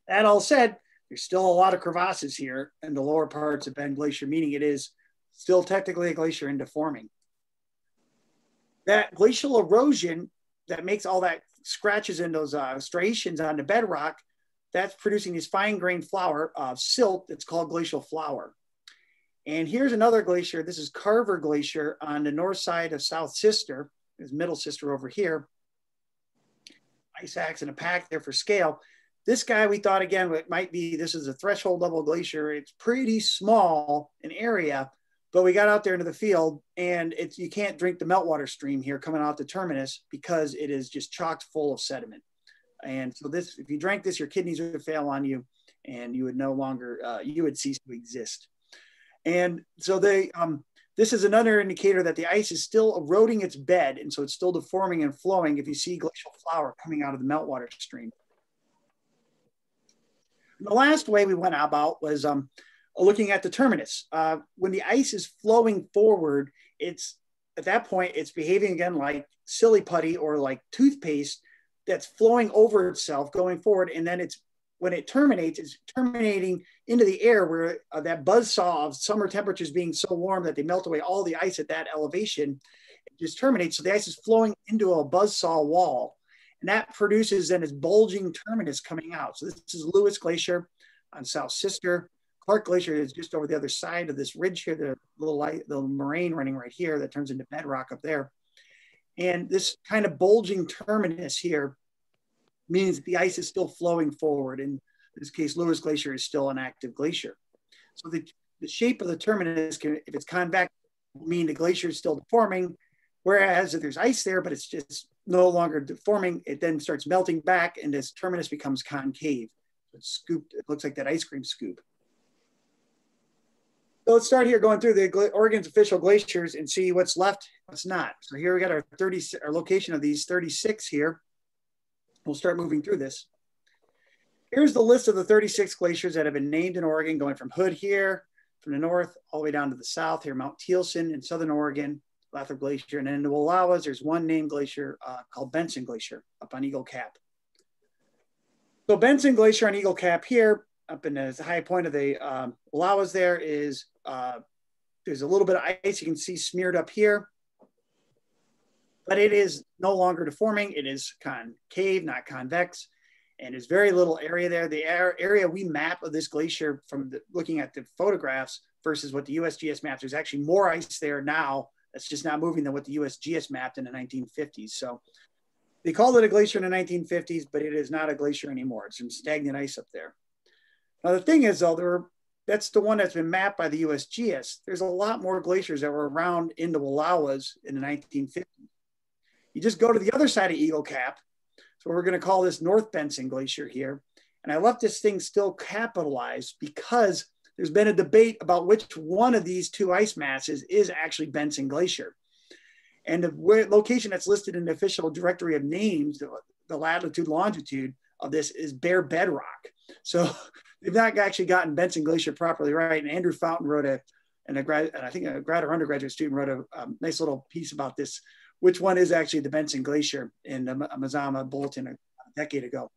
That all said, there's still a lot of crevasses here in the lower parts of Ben Glacier, meaning it is still technically a glacier and deforming. That glacial erosion that makes all that scratches in those striations on the bedrock, that's producing this fine-grained flour of silt that's called glacial flour. And here's another glacier. This is Carver Glacier on the north side of South Sister. There's middle sister over here. Ice axe and a pack there for scale. This guy, we thought again, it might be, this is a threshold level glacier. It's pretty small in area, but we got out there into the field, and you can't drink the meltwater stream here coming out the terminus because it is just chocked full of sediment. And so this, if you drank this, your kidneys would fail on you, and you would no longer, you would cease to exist. And so this is another indicator that the ice is still eroding its bed, and so it's still deforming and flowing if you see glacial flour coming out of the meltwater stream. And the last way we went about was looking at the terminus. When the ice is flowing forward, at that point, it's behaving again like silly putty or like toothpaste that's flowing over itself going forward. And then when it terminates, it's terminating into the air where that buzzsaw of summer temperatures being so warm that they melt away all the ice at that elevation, it just terminates. So the ice is flowing into a buzzsaw wall. And that produces then this bulging terminus coming out. So this is Lewis Glacier on South Sister. Clark Glacier is just over the other side of this ridge here, the moraine running right here that turns into bedrock up there. And this kind of bulging terminus here means that the ice is still flowing forward. In this case, Lewis Glacier is still an active glacier. So the shape of the terminus, if it's convex, will mean the glacier is still deforming. Whereas if there's ice there, but it's just no longer deforming, it then starts melting back and this terminus becomes concave. It's scooped, it looks like that ice cream scoop. So let's start here going through the Oregon's official glaciers and see what's left, what's not. So here we got our location of these 36 here. We'll start moving through this. Here's the list of the 36 glaciers that have been named in Oregon, going from Hood here, from the north, all the way down to the south here, Mount Thielsen in southern Oregon, Lathrop Glacier. And then in the Wallowas, there's one named glacier called Benson Glacier up on Eagle Cap. So Benson Glacier on Eagle Cap here, up in the high point of the Wallowas there is, there's a little bit of ice you can see smeared up here, but it is no longer deforming. It is concave, not convex, and there's very little area there. The area we map of this glacier from looking at the photographs versus what the USGS maps, there's actually more ice there now that's just not moving than what the USGS mapped in the 1950s. So they called it a glacier in the 1950s, but it is not a glacier anymore. It's some stagnant ice up there. Now the thing is though, that's the one that's been mapped by the USGS. There's a lot more glaciers that were around in the Wallowas in the 1950s. You just go to the other side of Eagle Cap. So we're going to call this North Benson Glacier here. And I left this thing still capitalized because there's been a debate about which one of these two ice masses is actually Benson Glacier. And the location that's listed in the official directory of names, the latitude, longitude of this is bare bedrock. So they've not actually gotten Benson Glacier properly right. And Andrew Fountain wrote I think a grad or undergraduate student wrote a nice little piece about this, which one is actually the Benson Glacier in the Mazama Bulletin a decade ago.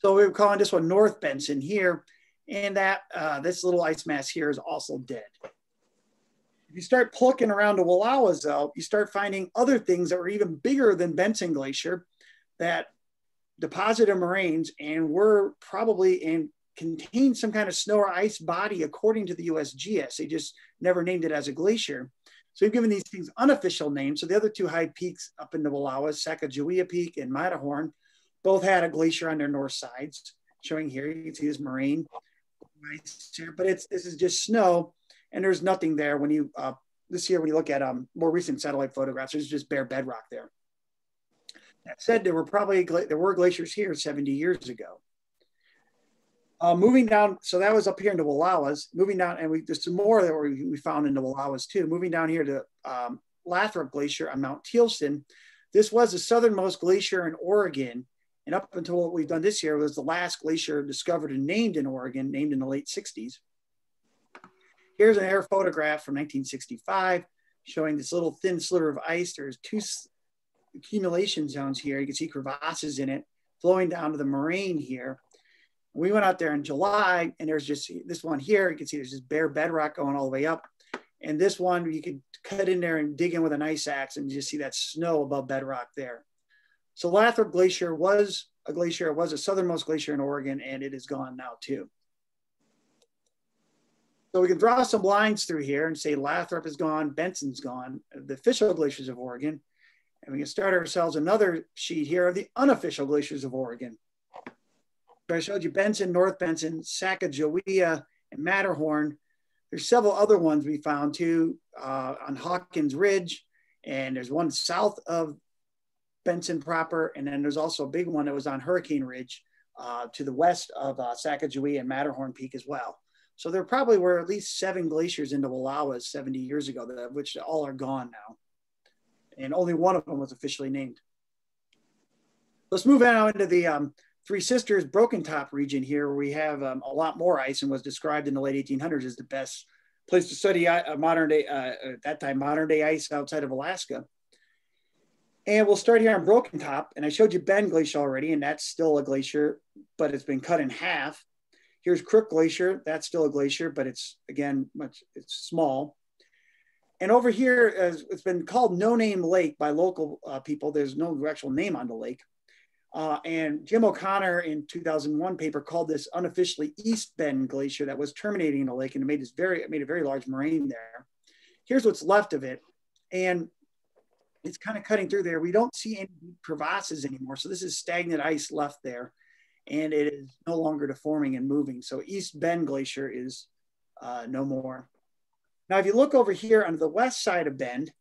So we were calling this one North Benson here. And that this little ice mass here is also dead. If you start plucking around the Wallowas, though, you start finding other things that were even bigger than Benson Glacier that deposited moraines and were probably and contained some kind of snow or ice body according to the USGS. They just never named it as a glacier. So we've given these things unofficial names. So the other two high peaks up in the Wallowas, Sacajawea Peak and Matterhorn, both had a glacier on their north sides. Showing here, you can see this moraine ice here, but this is just snow. And there's nothing there when you, this year, when you look at more recent satellite photographs, there's just bare bedrock there. That said, there were glaciers here 70 years ago. Moving down, so that was up here in the Wallowas. Moving down, and there's some more that we found in the Wallowas too. Moving down here to Lathrop Glacier on Mount Tealston. This was the southernmost glacier in Oregon. And up until what we've done this year was the last glacier discovered and named in Oregon, named in the late 60s. Here's an air photograph from 1965 showing this little thin sliver of ice. There's two accumulation zones here. You can see crevasses in it flowing down to the moraine here. We went out there in July and there's just this one here. You can see there's just bare bedrock going all the way up. And this one, you could cut in there and dig in with an ice axe and just see that snow above bedrock there. So Lathrop Glacier was a glacier. It was the southernmost glacier in Oregon, and it is gone now too. So we can draw some lines through here and say Lathrop is gone, Benson's gone, the official glaciers of Oregon. And we can start ourselves another sheet here of the unofficial glaciers of Oregon. So I showed you Benson, North Benson, Sacajawea, and Matterhorn. There's several other ones we found too on Hawkins Ridge, and there's one south of Benson proper, and then there's also a big one that was on Hurricane Ridge to the west of Sacajawea and Matterhorn Peak as well. So there probably were at least 7 glaciers in the Wallowas 70 years ago, which all are gone now. And only one of them was officially named. Let's move on into the Three Sisters Broken Top region here, where we have a lot more ice and was described in the late 1800s as the best place to study modern day, at that time, modern day ice outside of Alaska. And we'll start here on Broken Top. And I showed you Bend Glacier already, and that's still a glacier, but it's been cut in half. Here's Crook Glacier. That's still a glacier, but it's, again, it's small. And over here, it's been called No Name Lake by local people. There's no actual name on the lake. And Jim O'Connor in 2001 paper called this unofficially East Bend Glacier that was terminating in the lake, and it made a very large moraine there. Here's what's left of it. And it's kind of cutting through there. We don't see any crevasses anymore. So this is stagnant ice left there, and it is no longer deforming and moving. So East Bend Glacier is no more. Now, if you look over here on the west side of Bend,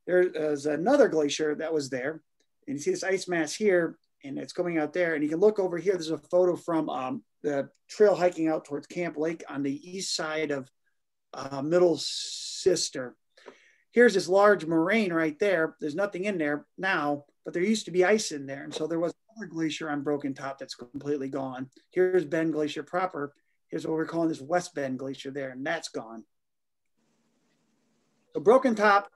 there's another glacier that was there. And you see this ice mass here, and it's going out there. And you can look over here. There's a photo from the trail hiking out towards Camp Lake on the east side of Middle Sister. Here's this large moraine right there. There's nothing in there now, but there used to be ice in there. And so there was another glacier on Broken Top that's completely gone. Here's Bend Glacier proper. Here's what we're calling this West Bend Glacier there, and that's gone. So Broken Top,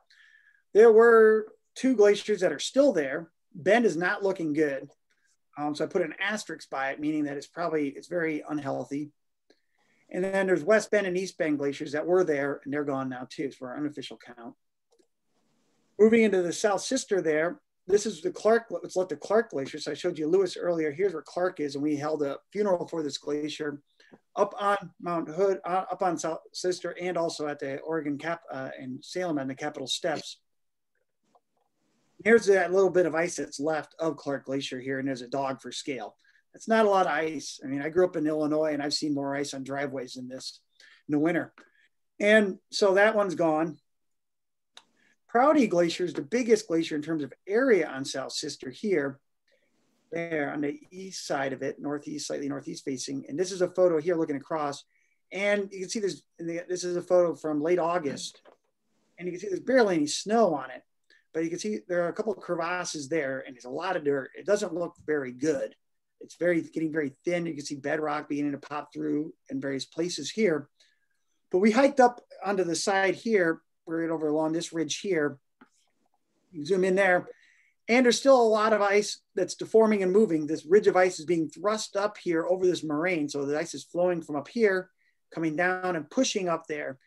there were 2 glaciers that are still there. Bend is not looking good. So I put an asterisk by it, meaning that it's very unhealthy. And then there's West Bend and East Bend glaciers that were there, and they're gone now too, for our unofficial count. Moving into the South Sister there, this is what's left of Clark Glacier. So I showed you Lewis earlier. Here's where Clark is, and we held a funeral for this glacier up on Mount Hood, up on South Sister, and also at the Oregon in Salem on the Capitol Steps. Here's that little bit of ice that's left of Clark Glacier here, and there's a dog for scale. That's not a lot of ice. I mean, I grew up in Illinois, and I've seen more ice on driveways than this in the winter. And so that one's gone. Prouty Glacier is the biggest glacier in terms of area on South Sister here, there on the east side of it, northeast, slightly northeast facing. And this is a photo here looking across. And you can see this is a photo from late August. And you can see there's barely any snow on it. but you can see there are a couple of crevasses there, and there's a lot of dirt. It doesn't look very good. It's getting very thin. You can see bedrock beginning to pop through in various places here. But we hiked up onto the side here. We're right over along this ridge here. You zoom in there, and there's still a lot of ice that's deforming and moving. This ridge of ice is being thrust up here over this moraine. So the ice is flowing from up here, coming down and pushing up there.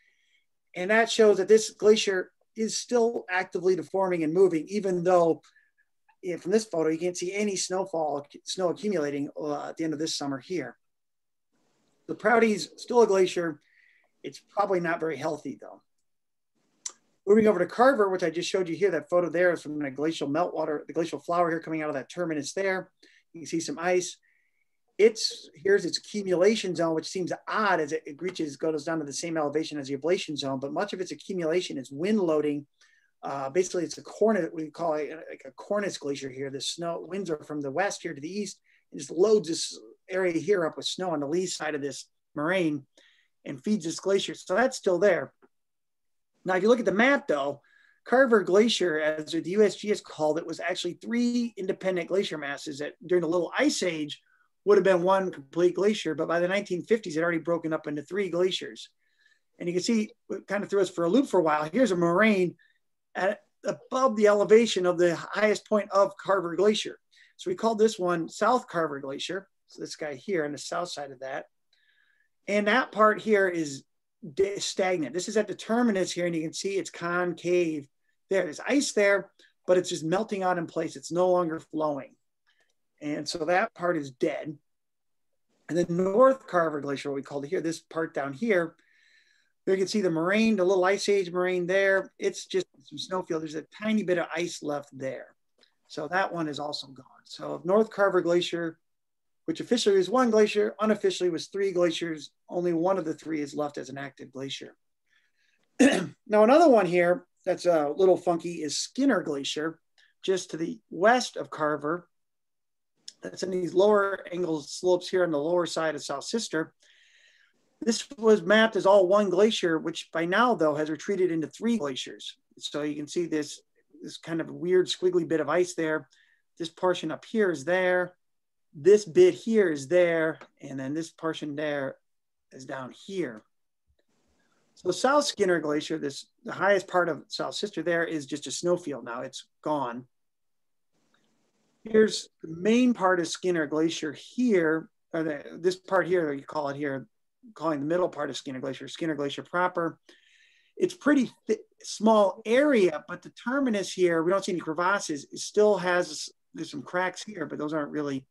And that shows that this glacier is still actively deforming and moving, even though from this photo, you can't see any snow accumulating at the end of this summer here. The Prouty's still a glacier. It's probably not very healthy though. Moving over to Carver, which I just showed you here, that photo there is from the glacial meltwater, the glacial flower here coming out of that terminus there. You can see some ice. Here's its accumulation zone, which seems odd as it goes down to the same elevation as the ablation zone, but much of its accumulation is wind loading. Basically, it's a cornice, we call it like a cornice glacier here. The snow winds are from the west here to the east, and just loads this area here up with snow on the lee side of this moraine and feeds this glacier. So that's still there. Now, if you look at the map though, Carver Glacier, as the USGS called it, was actually 3 independent glacier masses that during the Little Ice Age would have been one complete glacier, but by the 1950s, it had already broken up into 3 glaciers. And you can see, it kind of threw us for a loop for a while. Here's a moraine above the elevation of the highest point of Carver Glacier. So we called this one South Carver Glacier. So this guy here on the south side of that. And that part here is stagnant. This is at the terminus here, and you can see it's concave there. There's ice there, but it's just melting out in place. It's no longer flowing. And so that part is dead. And then North Carver Glacier, what we called it here, this part down here, you can see the moraine, the Little Ice Age moraine there. It's just some snowfield. There's a tiny bit of ice left there. So that one is also gone. So North Carver Glacier, which officially is 1 glacier, unofficially was 3 glaciers. Only one of the 3 is left as an active glacier. Now, another one here that's a little funky is Skinner Glacier, just to the west of Carver. That's in these lower angled slopes here on the lower side of South Sister. This was mapped as all 1 glacier, which by now, though, has retreated into 3 glaciers. So you can see this kind of weird squiggly bit of ice there. This portion up here is there. This bit here is there. And then this portion there is down here. So South Skinner Glacier, the highest part of South Sister there, is just a snowfield now. It's gone. Here's the main part of Skinner Glacier here, or this part here, you call it here, calling the middle part of Skinner Glacier proper. It's pretty small area, but the terminus here, we don't see any crevasses. It still has, there's some cracks here, but those aren't really,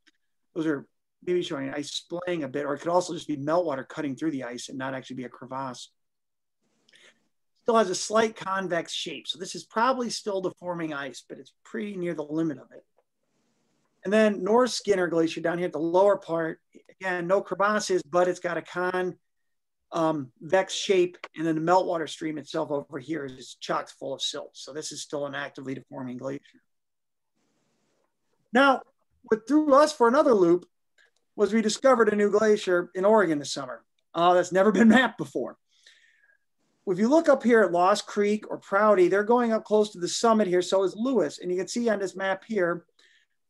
those are maybe showing ice splaying a bit, or it could also just be meltwater cutting through the ice and not actually be a crevasse. Still has a slight convex shape. So this is probably still deforming ice, but it's pretty near the limit of it. And then North Skinner Glacier down here at the lower part, again, no crevasses, but it's got a convex shape. And then the meltwater stream itself over here is chock full of silt. So this is still an actively deforming glacier. Now, what threw us for another loop was we discovered a new glacier in Oregon this summer. That's never been mapped before. If you look up here at Lost Creek or Prouty, they're going up close to the summit here. So is Lewis. And you can see on this map here,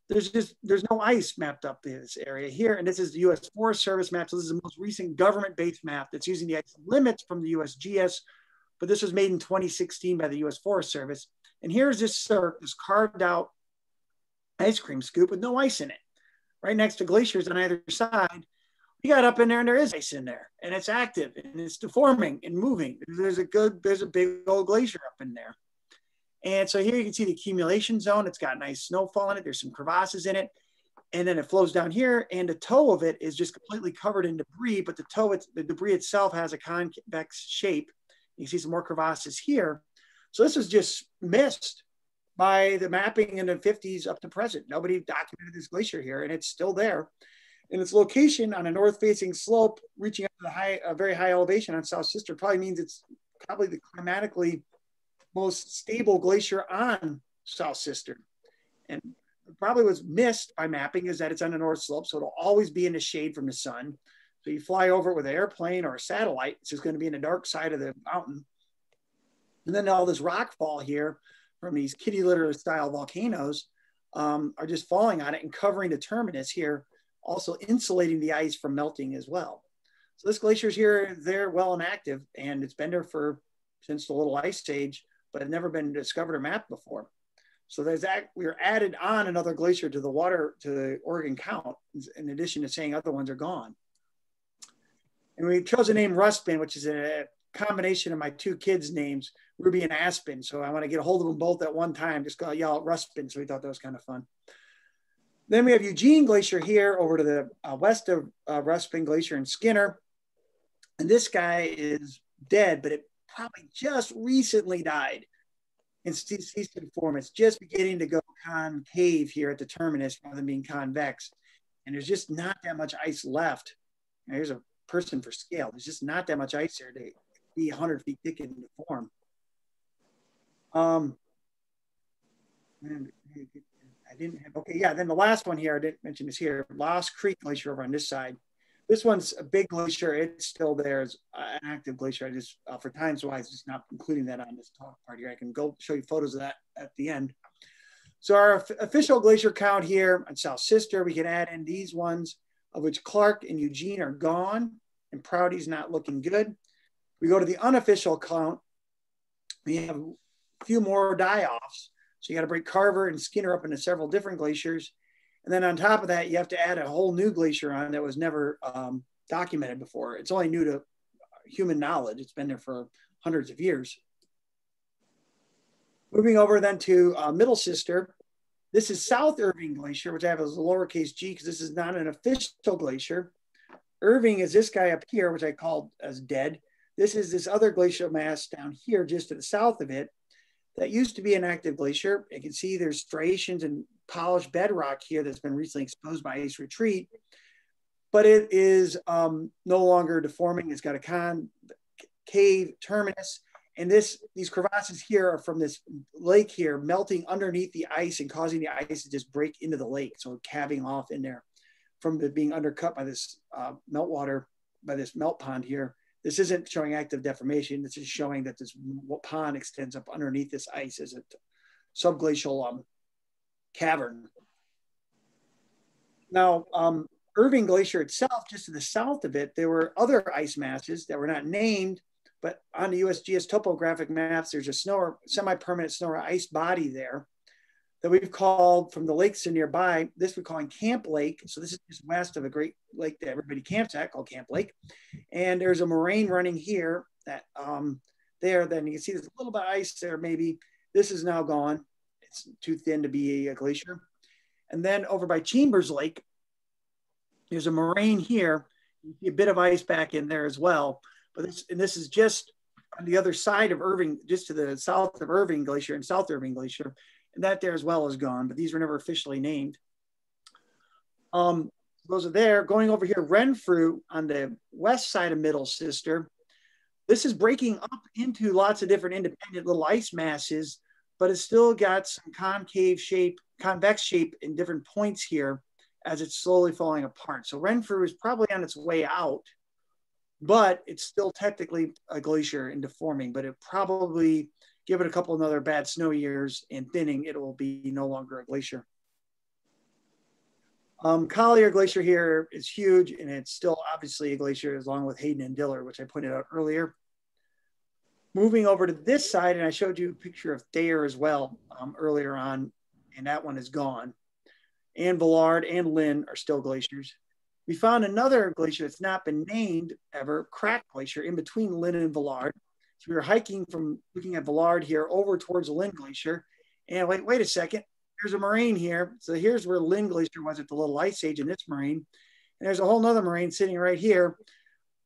there's no ice mapped up in this area here. And this is the U.S. Forest Service map. So this is the most recent government-based map that's using the ice limits from the USGS. But this was made in 2016 by the U.S. Forest Service. And here's this cirque, this carved out ice cream scoop with no ice in it, right next to glaciers on either side. You got up in there and there is ice in there, and it's active and it's deforming and moving. There's a big old glacier up in there. And so here you can see the accumulation zone. It's got nice snowfall in it. There's some crevasses in it. And then it flows down here, and the toe of it is just completely covered in debris, but the debris itself has a convex shape. You can see some more crevasses here. So this was just missed by the mapping in the 50s up to present. Nobody documented this glacier here, and it's still there. And its location on a north-facing slope, reaching up to a very high elevation on South Sister, probably means it's probably the climatically most stable glacier on South Sister. And probably what's missed by mapping is that it's on the north slope, so it'll always be in the shade from the sun. So you fly over it with an airplane or a satellite, it's just going to be in the dark side of the mountain. And then all this rock fall here from these kitty litter style volcanoes are just falling on it and covering the terminus here, also insulating the ice from melting as well. So this glacier's here, they're well and active, and it's been there since the Little Ice Age, but had never been discovered or mapped before. So we were added on another glacier to the Oregon count, in addition to saying other ones are gone. And we chose the name Rustbin, which is a combination of my two kids' names, Ruby and Aspen. So I want to get a hold of them both at one time, just yell out Rustbin. So we thought that was kind of fun. Then we have Eugene Glacier here over to the west of Rustbin Glacier and Skinner. And this guy is dead, but it probably just recently died and ceased to form. It's just beginning to go concave here at the terminus rather than being convex. And there's just not that much ice left. Now, here's a person for scale. There's just not that much ice there to be 100 feet thick and to form. Then the last one here, I didn't mention this here, Lost Creek Glacier over on this side. This one's a big glacier. It's still there as an active glacier. I just, for time's wise, just not including that on this talk part here. I can go show you photos of that at the end. So our official glacier count here on South Sister, we can add in these ones, of which Clark and Eugene are gone, and Prouty's not looking good. We go to the unofficial count. We have a few more die-offs. So you got to break Carver and Skinner up into several different glaciers. And then on top of that, you have to add a whole new glacier on that was never documented before. It's only new to human knowledge. It's been there for hundreds of years. Moving over then to Middle Sister. This is South Irving Glacier, which I have as a lowercase g because this is not an official glacier. Irving is this guy up here, which I called as dead. This is this other glacial mass down here just to the south of it that used to be an active glacier. You can see there's striations and polished bedrock here that's been recently exposed by ice retreat, but it is no longer deforming. It's got a concave terminus, and these crevasses here are from this lake here melting underneath the ice and causing the ice to just break into the lake, so calving off in there from it being undercut by this meltwater, by this melt pond here. This isn't showing active deformation. This is showing that this pond extends up underneath this ice as a subglacial cavern. Now, Irving Glacier itself, just to the south of it, there were other ice masses that were not named, but on the USGS topographic maps, there's a semi-permanent snow or ice body there that we've called, from the lakes nearby, this we're calling Camp Lake. So this is just west of a great lake that everybody camps at called Camp Lake. And there's a moraine running here that there, then you can see there's a little bit of ice there maybe. This is now gone. It's too thin to be a glacier. And then over by Chambers Lake, there's a moraine here. You see a bit of ice back in there as well. But this is just on the other side of Irving, just to the south of Irving Glacier and South Irving Glacier. And that there as well is gone, but these were never officially named. Those are there. Going over here, Renfrew on the west side of Middle Sister. This is breaking up into lots of different independent little ice masses, but it's still got some concave shape, convex shape in different points here as it's slowly falling apart. So Renfrew is probably on its way out, but it's still technically a glacier and deforming, but it probably, give it a couple of other bad snow years and thinning, it will be no longer a glacier. Collier Glacier here is huge, and it's still obviously a glacier along with Hayden and Diller, which I pointed out earlier. Moving over to this side, and I showed you a picture of Thayer as well earlier on, and that one is gone. And Villard and Lynn are still glaciers. We found another glacier that's not been named ever, Crack Glacier, in between Lynn and Villard. So we were hiking from looking at Villard here over towards Lynn Glacier. And wait a second, there's a moraine here. So here's where Lynn Glacier was at the Little Ice Age in this moraine. And there's a whole nother moraine sitting right here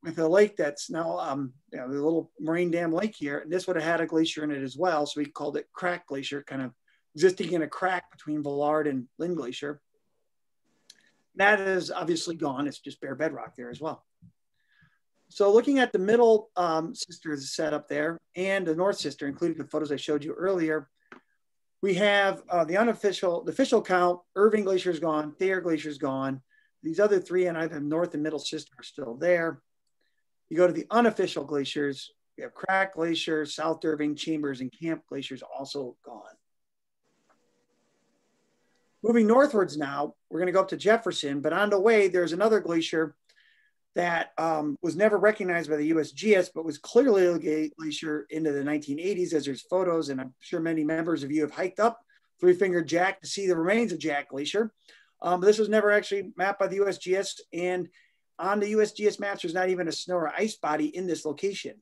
with a lake that's now, the little moraine dam lake here. And this would have had a glacier in it as well. So we called it Crack Glacier, kind of existing in a crack between Villard and Lynn Glacier. That is obviously gone. It's just bare bedrock there as well. So looking at the middle sister set up there and the north sister, including the photos I showed you earlier, we have the official count. Irving Glacier is gone, Thayer Glacier is gone. These other three and either north and middle sister are still there. You go to the unofficial glaciers, we have Crack Glacier, South Irving, Chambers, and Camp Glaciers also gone. Moving northwards now, we're going to go up to Jefferson, but on the way, there's another glacier that was never recognized by the USGS, but was clearly a glacier into the 1980s, as there's photos, and I'm sure many members of you have hiked up Three-Fingered Jack to see the remains of Jack Glacier. This was never actually mapped by the USGS, and on the USGS maps, there's not even a snow or ice body in this location.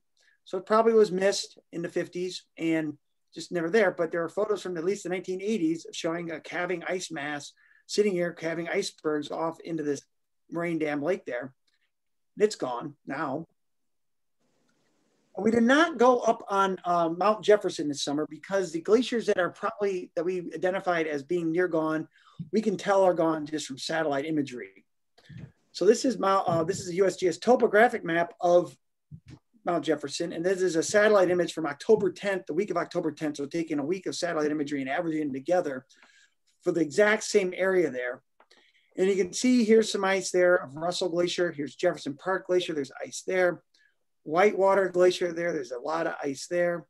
So it probably was missed in the 50s and just never there, but there are photos from at least the 1980s showing a calving ice mass sitting here, calving icebergs off into this Moraine Dam lake there. It's gone now. We did not go up on Mount Jefferson this summer because the glaciers that we identified as being near gone, we can tell are gone just from satellite imagery. So this is a USGS topographic map of Mount Jefferson, and this is a satellite image from October 10th, the week of October 10th. So taking a week of satellite imagery and averaging them together for the exact same area there. And you can see here's some ice there of Russell Glacier. Here's Jefferson Park Glacier. There's ice there. Whitewater Glacier there. There's a lot of ice there.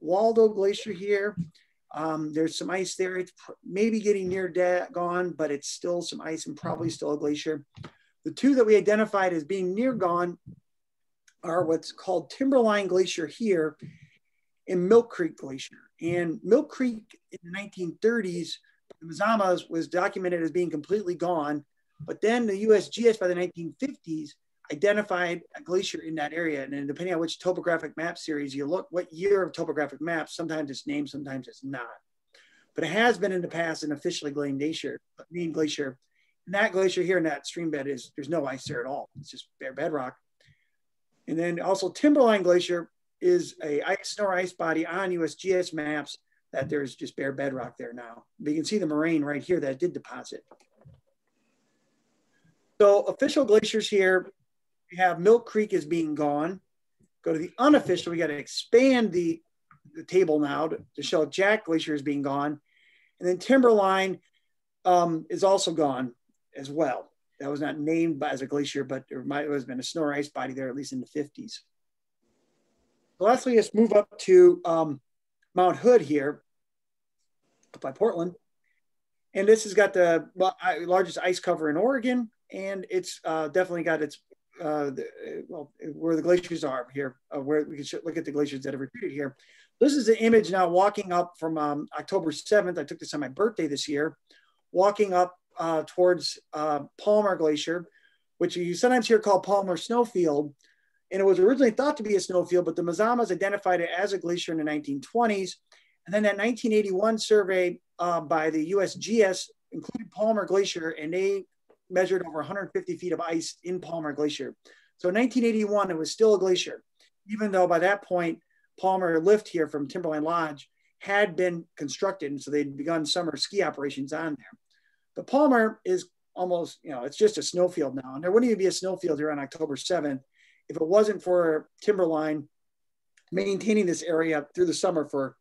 Waldo Glacier here. There's some ice there. It's maybe getting near gone, but it's still some ice and probably still a glacier. The two that we identified as being near gone are what's called Timberline Glacier here and Milk Creek Glacier. And Milk Creek in the 1930s, the Mazamas was documented as being completely gone, but then the USGS by the 1950s identified a glacier in that area. And then depending on which topographic map series you look, what year of topographic maps, sometimes it's named, sometimes it's not. But it has been in the past an officially named glacier. And that glacier here in that stream bed there's no ice there at all. It's just bare bedrock. And then also Timberline Glacier is a snow or ice body on USGS maps that there's just bare bedrock there now. But you can see the moraine right here that did deposit. So official glaciers here, we have Milk Creek is being gone. Go to the unofficial, we got to expand the table now to show Jack Glacier is being gone. And then Timberline is also gone as well. That was not named as a glacier, but there might have been a snow or ice body there, at least in the 50s. So lastly, let's move up to Mount Hood here, up by Portland. And this has got the largest ice cover in Oregon, and it's definitely got its, where the glaciers are here, where we can look at the glaciers that have retreated here. This is an image now walking up from October 7th. I took this on my birthday this year, walking up towards Palmer Glacier, which you sometimes hear called Palmer Snowfield. And it was originally thought to be a snowfield, but the Mazamas identified it as a glacier in the 1920s. And then that 1981 survey by the USGS included Palmer Glacier, and they measured over 150 feet of ice in Palmer Glacier. So in 1981, it was still a glacier, even though by that point, Palmer lift here from Timberline Lodge had been constructed. And so they'd begun summer ski operations on there. But Palmer is almost, it's just a snowfield now. And there wouldn't even be a snowfield here on October 7th if it wasn't for Timberline maintaining this area through the summer for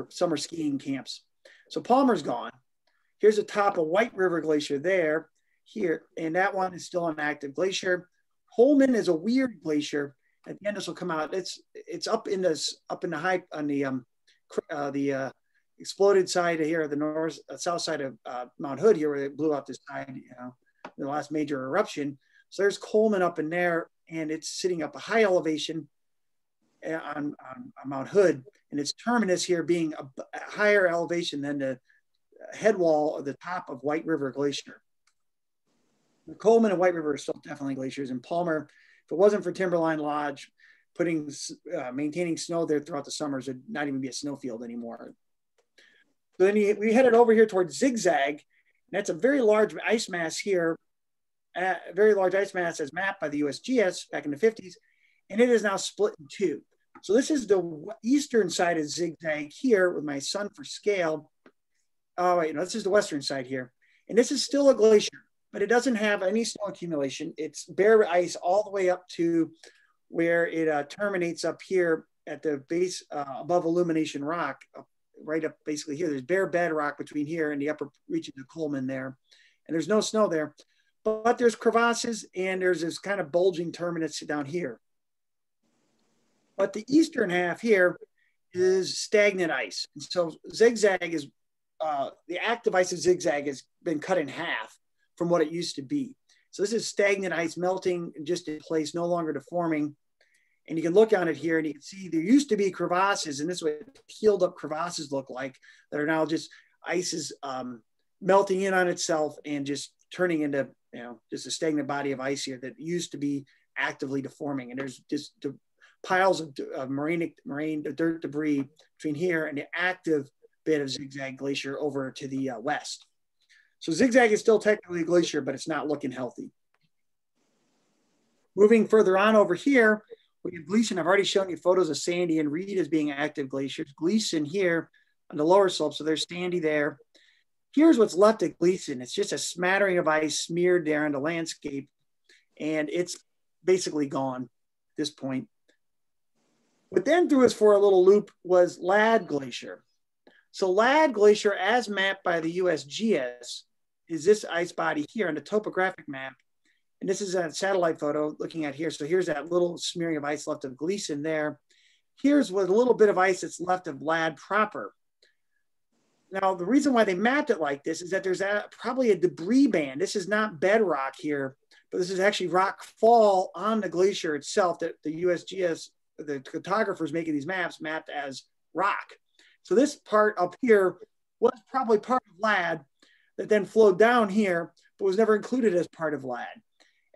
summer skiing camps. So Palmer's gone. Here's the top of White River Glacier there, here, and that one is still an active glacier. Holman is a weird glacier. At the end, this will come out. It's up in the high on the exploded side here, the south side of Mount Hood here, where it blew out this tide, the last major eruption. So there's Coleman up in there, and it's sitting up a high elevation on Mount Hood, and its terminus here being a higher elevation than the head wall of the top of White River Glacier. The Coleman and White River are still definitely glaciers, and Palmer, if it wasn't for Timberline Lodge maintaining snow there throughout the summers, it'd not even be a snowfield anymore. So then we headed over here towards Zigzag, and that's a very large ice mass here, very large ice mass as mapped by the USGS back in the 50s, and it is now split in two. So this is the eastern side of Zigzag here with my sun for scale. Oh, wait, no, this is the western side here. And this is still a glacier, but it doesn't have any snow accumulation. It's bare ice all the way up to where it terminates up here at the base above Illumination Rock, right up basically here. There's bare bedrock between here and the upper reaches of Coleman there. And there's no snow there, but there's crevasses and there's this kind of bulging terminus down here. But the eastern half here is stagnant ice. And so Zigzag is the active ice of zigzag has been cut in half from what it used to be. So this is stagnant ice melting just in place, no longer deforming. And you can look on it here and you can see there used to be crevasses, and this is what healed up crevasses look like, that are now just ice is melting in on itself and just turning into, you know, just a stagnant body of ice here that used to be actively deforming. And there's just piles of moraine dirt debris between here and the active bit of zigzag glacier over to the west. So zigzag is still technically a glacier, but it's not looking healthy. Moving further on over here, we have Gleason. I've already shown you photos of Sandy and Reed as being active glaciers. Gleason here on the lower slope, so there's Sandy there. Here's what's left of Gleason. It's just a smattering of ice smeared there on the landscape, and it's basically gone at this point. What then threw us for a little loop was Ladd Glacier. So Ladd Glacier, as mapped by the USGS, is this ice body here on the topographic map. And this is a satellite photo looking at here. So here's that little smearing of ice left of Gleason there. Here's what a little bit of ice that's left of Ladd proper. Now, the reason why they mapped it like this is that there's probably a debris band. This is not bedrock here, but this is actually rock fall on the glacier itself that the USGS, the cartographers making these maps, mapped as rock. So this part up here was probably part of Ladd that then flowed down here, but was never included as part of Ladd.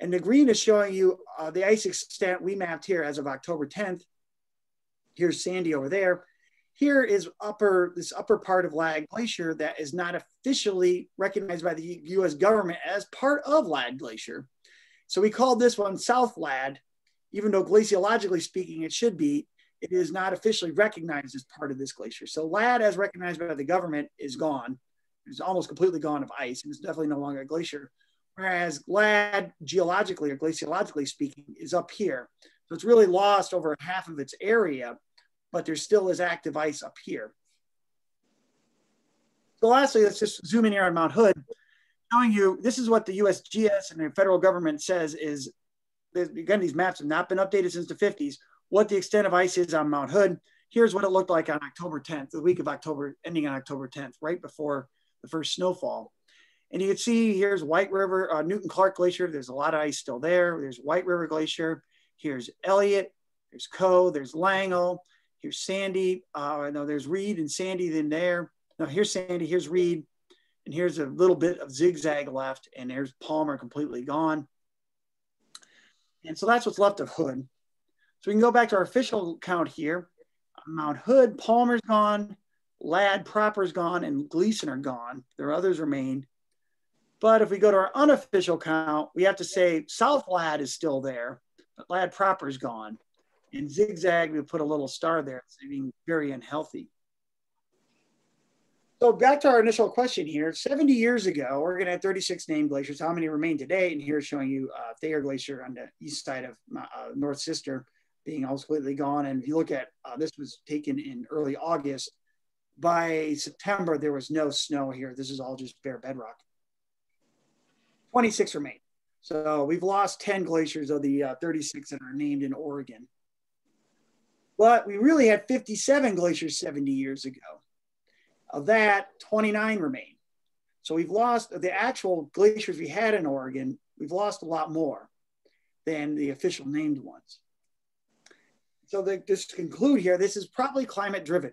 And the green is showing you the ice extent we mapped here as of October 10th. Here's Sandy over there. Here is this upper part of Ladd Glacier that is not officially recognized by the US government as part of Ladd Glacier. So we called this one South Ladd, even though glaciologically speaking, it should be. It is not officially recognized as part of this glacier. So Ladd, as recognized by the government, is gone. It's almost completely gone of ice, and it's definitely no longer a glacier. Whereas Ladd, geologically or glaciologically speaking, is up here. So it's really lost over half of its area, but there still is active ice up here. So lastly, let's just zoom in here on Mount Hood, showing you, this is what the USGS and the federal government says is, again, these maps have not been updated since the 50s, what the extent of ice is on Mount Hood. Here's what it looked like on October 10th, the week of October, ending on October 10th, right before the first snowfall. And you can see here's White River, Newton-Clark Glacier. There's a lot of ice still there. There's White River Glacier. Here's Elliott. There's Coe. There's Langle. Here's Sandy. No, there's Reed and Sandy in there. No, here's Sandy. Here's Reed. And here's a little bit of zigzag left. And there's Palmer completely gone. And so that's what's left of Hood. So we can go back to our official count here. Mount Hood, Palmer's gone. Ladd proper's gone. And Gleason are gone. There are others remain. But if we go to our unofficial count, we have to say South Ladd is still there, but Ladd proper is gone. And zigzag, we put a little star there, it's being very unhealthy. So back to our initial question here, 70 years ago, Oregon had 36 named glaciers. How many remain today? And here's showing you Thayer Glacier on the east side of North Sister being almost completely gone. And if you look at, this was taken in early August. By September, there was no snow here. This is all just bare bedrock. 26 remain. So we've lost 10 glaciers of the 36 that are named in Oregon. But we really had 57 glaciers 70 years ago. Of that, 29 remain. So we've lost the actual glaciers we had in Oregon, we've lost a lot more than the official named ones. So just to conclude here, this is probably climate driven.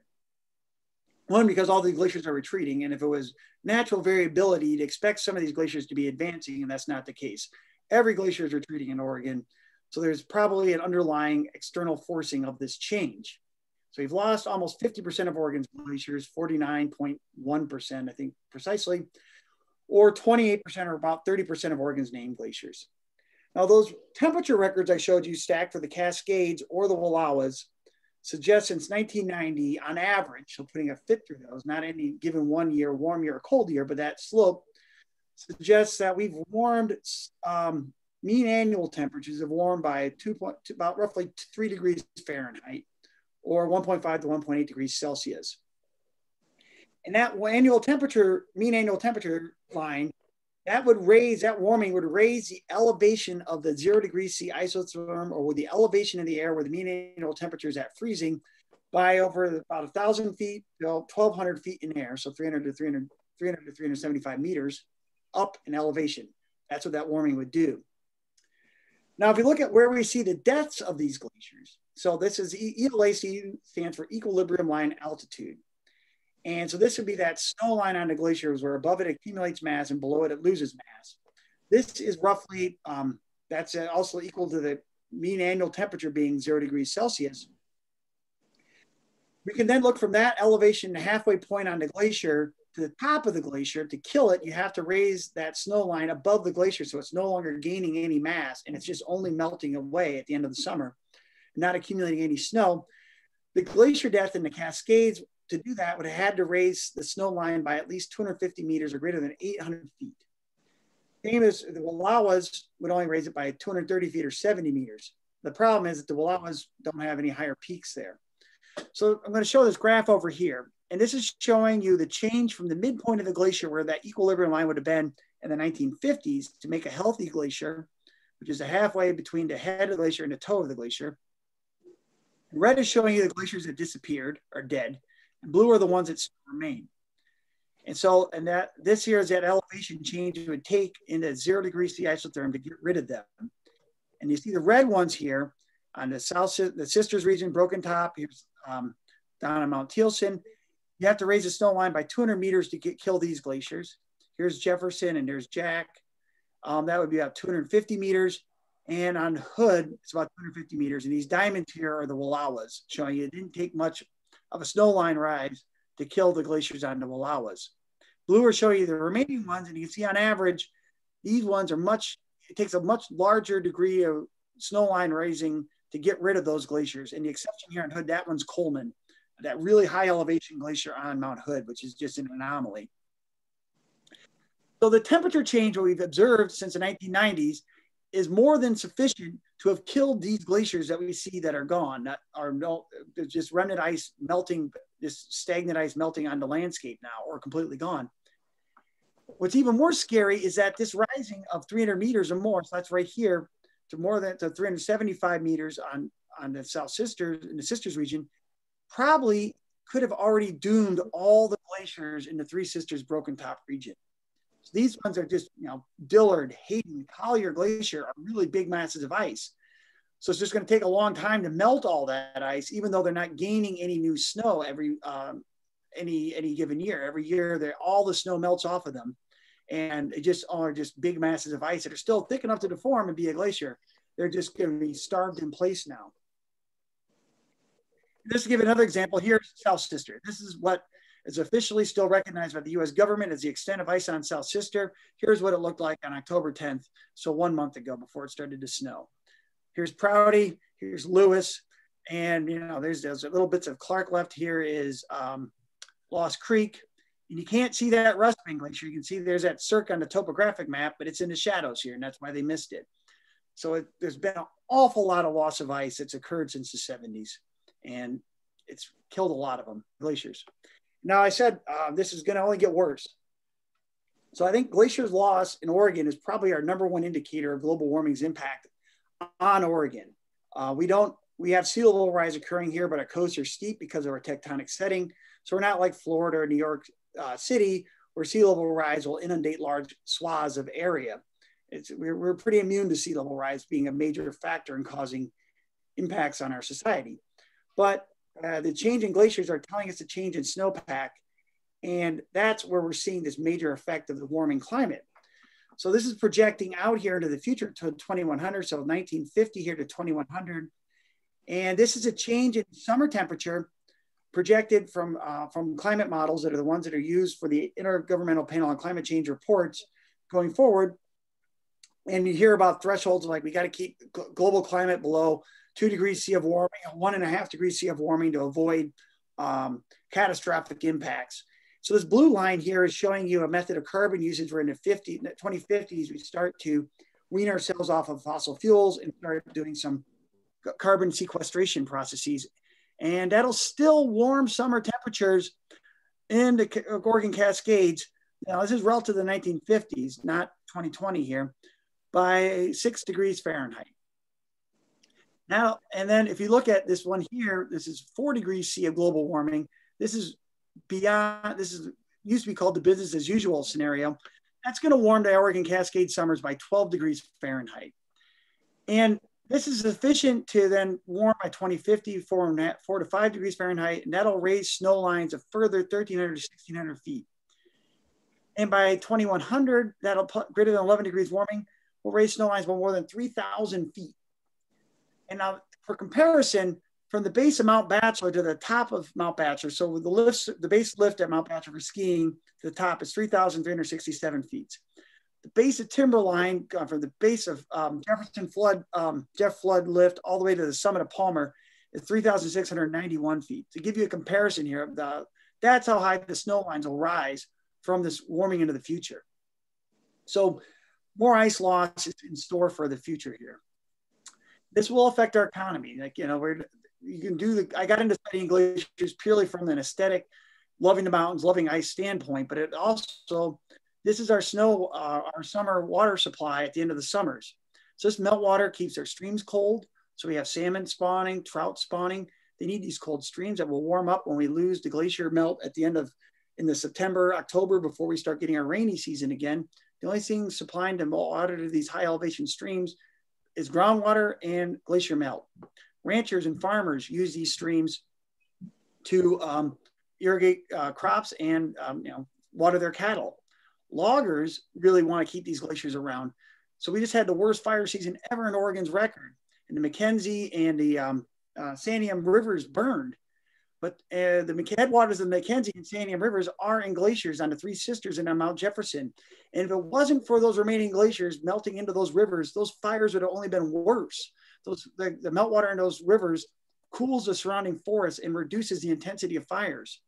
One, because all the glaciers are retreating, and if it was natural variability, you'd expect some of these glaciers to be advancing, and that's not the case. Every glacier is retreating in Oregon, so there's probably an underlying external forcing of this change. So we've lost almost 50% of Oregon's glaciers, 49.1%, I think precisely, or 28% or about 30% of Oregon's named glaciers. Now those temperature records I showed you stacked for the Cascades or the Wallowas suggest since 1990, on average, so putting a fit through those, not any given 1 year, warm year or cold year, but that slope suggests that we've warmed, mean annual temperatures have warmed by about roughly 3 degrees Fahrenheit, or 1.5 to 1.8 degrees Celsius. And that annual temperature, mean annual temperature line, that warming would raise the elevation of the 0 degrees C isotherm, or with the elevation in the air where the mean annual temperature is at freezing, by over about 1,000 feet to 1,200 feet in air, so 300 to 375 meters up in elevation. That's what that warming would do. Now, if you look at where we see the deaths of these glaciers, so this is ELAC, stands for equilibrium line altitude. And so this would be that snow line on the glaciers where above it accumulates mass and below it, it loses mass. This is roughly, that's also equal to the mean annual temperature being 0 degrees Celsius. We can then look from that elevation, the halfway point on the glacier, to the top of the glacier. To kill it, you have to raise that snow line above the glacier so it's no longer gaining any mass and it's just only melting away at the end of the summer, not accumulating any snow. The glacier death in the Cascades, to do that, would have had to raise the snow line by at least 250 meters or greater than 800 feet. Same as the Wallowas would only raise it by 230 feet or 70 meters. The problem is that the Wallowas don't have any higher peaks there. So I'm going to show this graph over here. And this is showing you the change from the midpoint of the glacier where that equilibrium line would have been in the 1950s to make a healthy glacier, which is a halfway between the head of the glacier and the toe of the glacier. Red is showing you the glaciers that disappeared or dead. And blue are the ones that still remain. And so, and that this here is that elevation change it would take in the 0 degrees C isotherm to get rid of them. And you see the red ones here on the south, the Sisters region, Broken Top, here's down on Mount Thielsen. You have to raise the snow line by 200 meters to kill these glaciers. Here's Jefferson and there's Jack. That would be about 250 meters. And on Hood, it's about 250 meters. And these diamonds here are the Wallowas, showing you it didn't take much of a snow line rise to kill the glaciers on the Wallowas. Blue are showing you the remaining ones. And you can see on average, these ones are it takes a much larger degree of snow line raising to get rid of those glaciers. And the exception here on Hood, that one's Coleman, that really high elevation glacier on Mount Hood, which is just an anomaly. So the temperature change that we've observed since the 1990s is more than sufficient to have killed these glaciers that we see that are gone, that are just remnant ice melting, this stagnant ice melting on the landscape now or completely gone. What's even more scary is that this rising of 300 meters or more, so that's right here, to more than 375 meters on the South Sisters, in the Sisters region, probably could have already doomed all the glaciers in the Three Sisters Broken Top region. So these ones are just, Dillard, Hayden, Collier Glacier are really big masses of ice. So it's just going to take a long time to melt all that ice, even though they're not gaining any new snow any given year. Every year, all the snow melts off of them. And it just are just big masses of ice that are still thick enough to deform and be a glacier. They're just going to be starved in place now. Just to give another example, here's South Sister. This is what is officially still recognized by the US government as the extent of ice on South Sister. Here's what it looked like on October 10th, so 1 month ago before it started to snow. Here's Prouty, here's Lewis, and there's little bits of Clark left. Here is Lost Creek. And you can't see that Rustman Glacier. You can see there's that cirque on the topographic map, but it's in the shadows here, and that's why they missed it. So there's been an awful lot of loss of ice that's occurred since the 70s, and it's killed a lot of them, glaciers. Now, I said this is going to only get worse. So I think glaciers loss in Oregon is probably our #1 indicator of global warming's impact on Oregon. We have sea level rise occurring here, but our coasts are steep because of our tectonic setting. So we're not like Florida or New York City, where sea level rise will inundate large swaths of area. We're pretty immune to sea level rise being a major factor in causing impacts on our society. But the change in glaciers are telling us a change in snowpack, and that's where we're seeing this major effect of the warming climate. So this is projecting out here into the future to 2100, so 1950 here to 2100. And this is a change in summer temperature projected from climate models that are the ones that are used for the Intergovernmental Panel on Climate Change reports going forward. And you hear about thresholds like we got to keep global climate below 2 degrees C of warming, 1.5 degrees C of warming to avoid catastrophic impacts. So this blue line here is showing you a method of carbon usage where in the 2050s, we start to wean ourselves off of fossil fuels and start doing some carbon sequestration processes. And that'll still warm summer temperatures in the Oregon Cascades. Now, this is relative to the 1950s, not 2020 here, by 6 degrees Fahrenheit. Now, and then if you look at this one here, this is 4 degrees C of global warming. This is beyond, this is used to be called the business as usual scenario. That's going to warm the Oregon Cascade summers by 12 degrees Fahrenheit. And this is sufficient to then warm by 2050 4 to 5 degrees Fahrenheit, and that'll raise snow lines a further 1,300 to 1,600 feet. And by 2100, that'll put greater than 11 degrees warming, will raise snow lines by more than 3,000 feet. And now for comparison, from the base of Mount Bachelor to the top of Mount Bachelor, so the lifts, the base lift at Mount Bachelor for skiing to the top is 3,367 feet. The base of Timberline, from the base of Jeff Flood lift all the way to the summit of Palmer is 3,691 feet. To give you a comparison here, that's how high the snow lines will rise from this warming into the future. So more ice loss is in store for the future here. This will affect our economy. Like, you know, I got into studying glaciers purely from an aesthetic, loving the mountains, loving ice standpoint, but it also, this is our summer water supply at the end of the summers. So this meltwater keeps our streams cold. So we have salmon spawning, trout spawning. They need these cold streams that will warm up when we lose the glacier melt at the end of, in the September, October, before we start getting our rainy season again. The only thing supplying the water to these high elevation streams is groundwater and glacier melt. Ranchers and farmers use these streams to irrigate crops and water their cattle. Loggers really want to keep these glaciers around. So we just had the worst fire season ever in Oregon's record. And the Mackenzie and the Santiam rivers burned. But the headwaters of the Mackenzie and Santiam rivers are in glaciers on the Three Sisters and on Mount Jefferson. And if it wasn't for those remaining glaciers melting into those rivers, those fires would have only been worse. The meltwater in those rivers cools the surrounding forests and reduces the intensity of fires.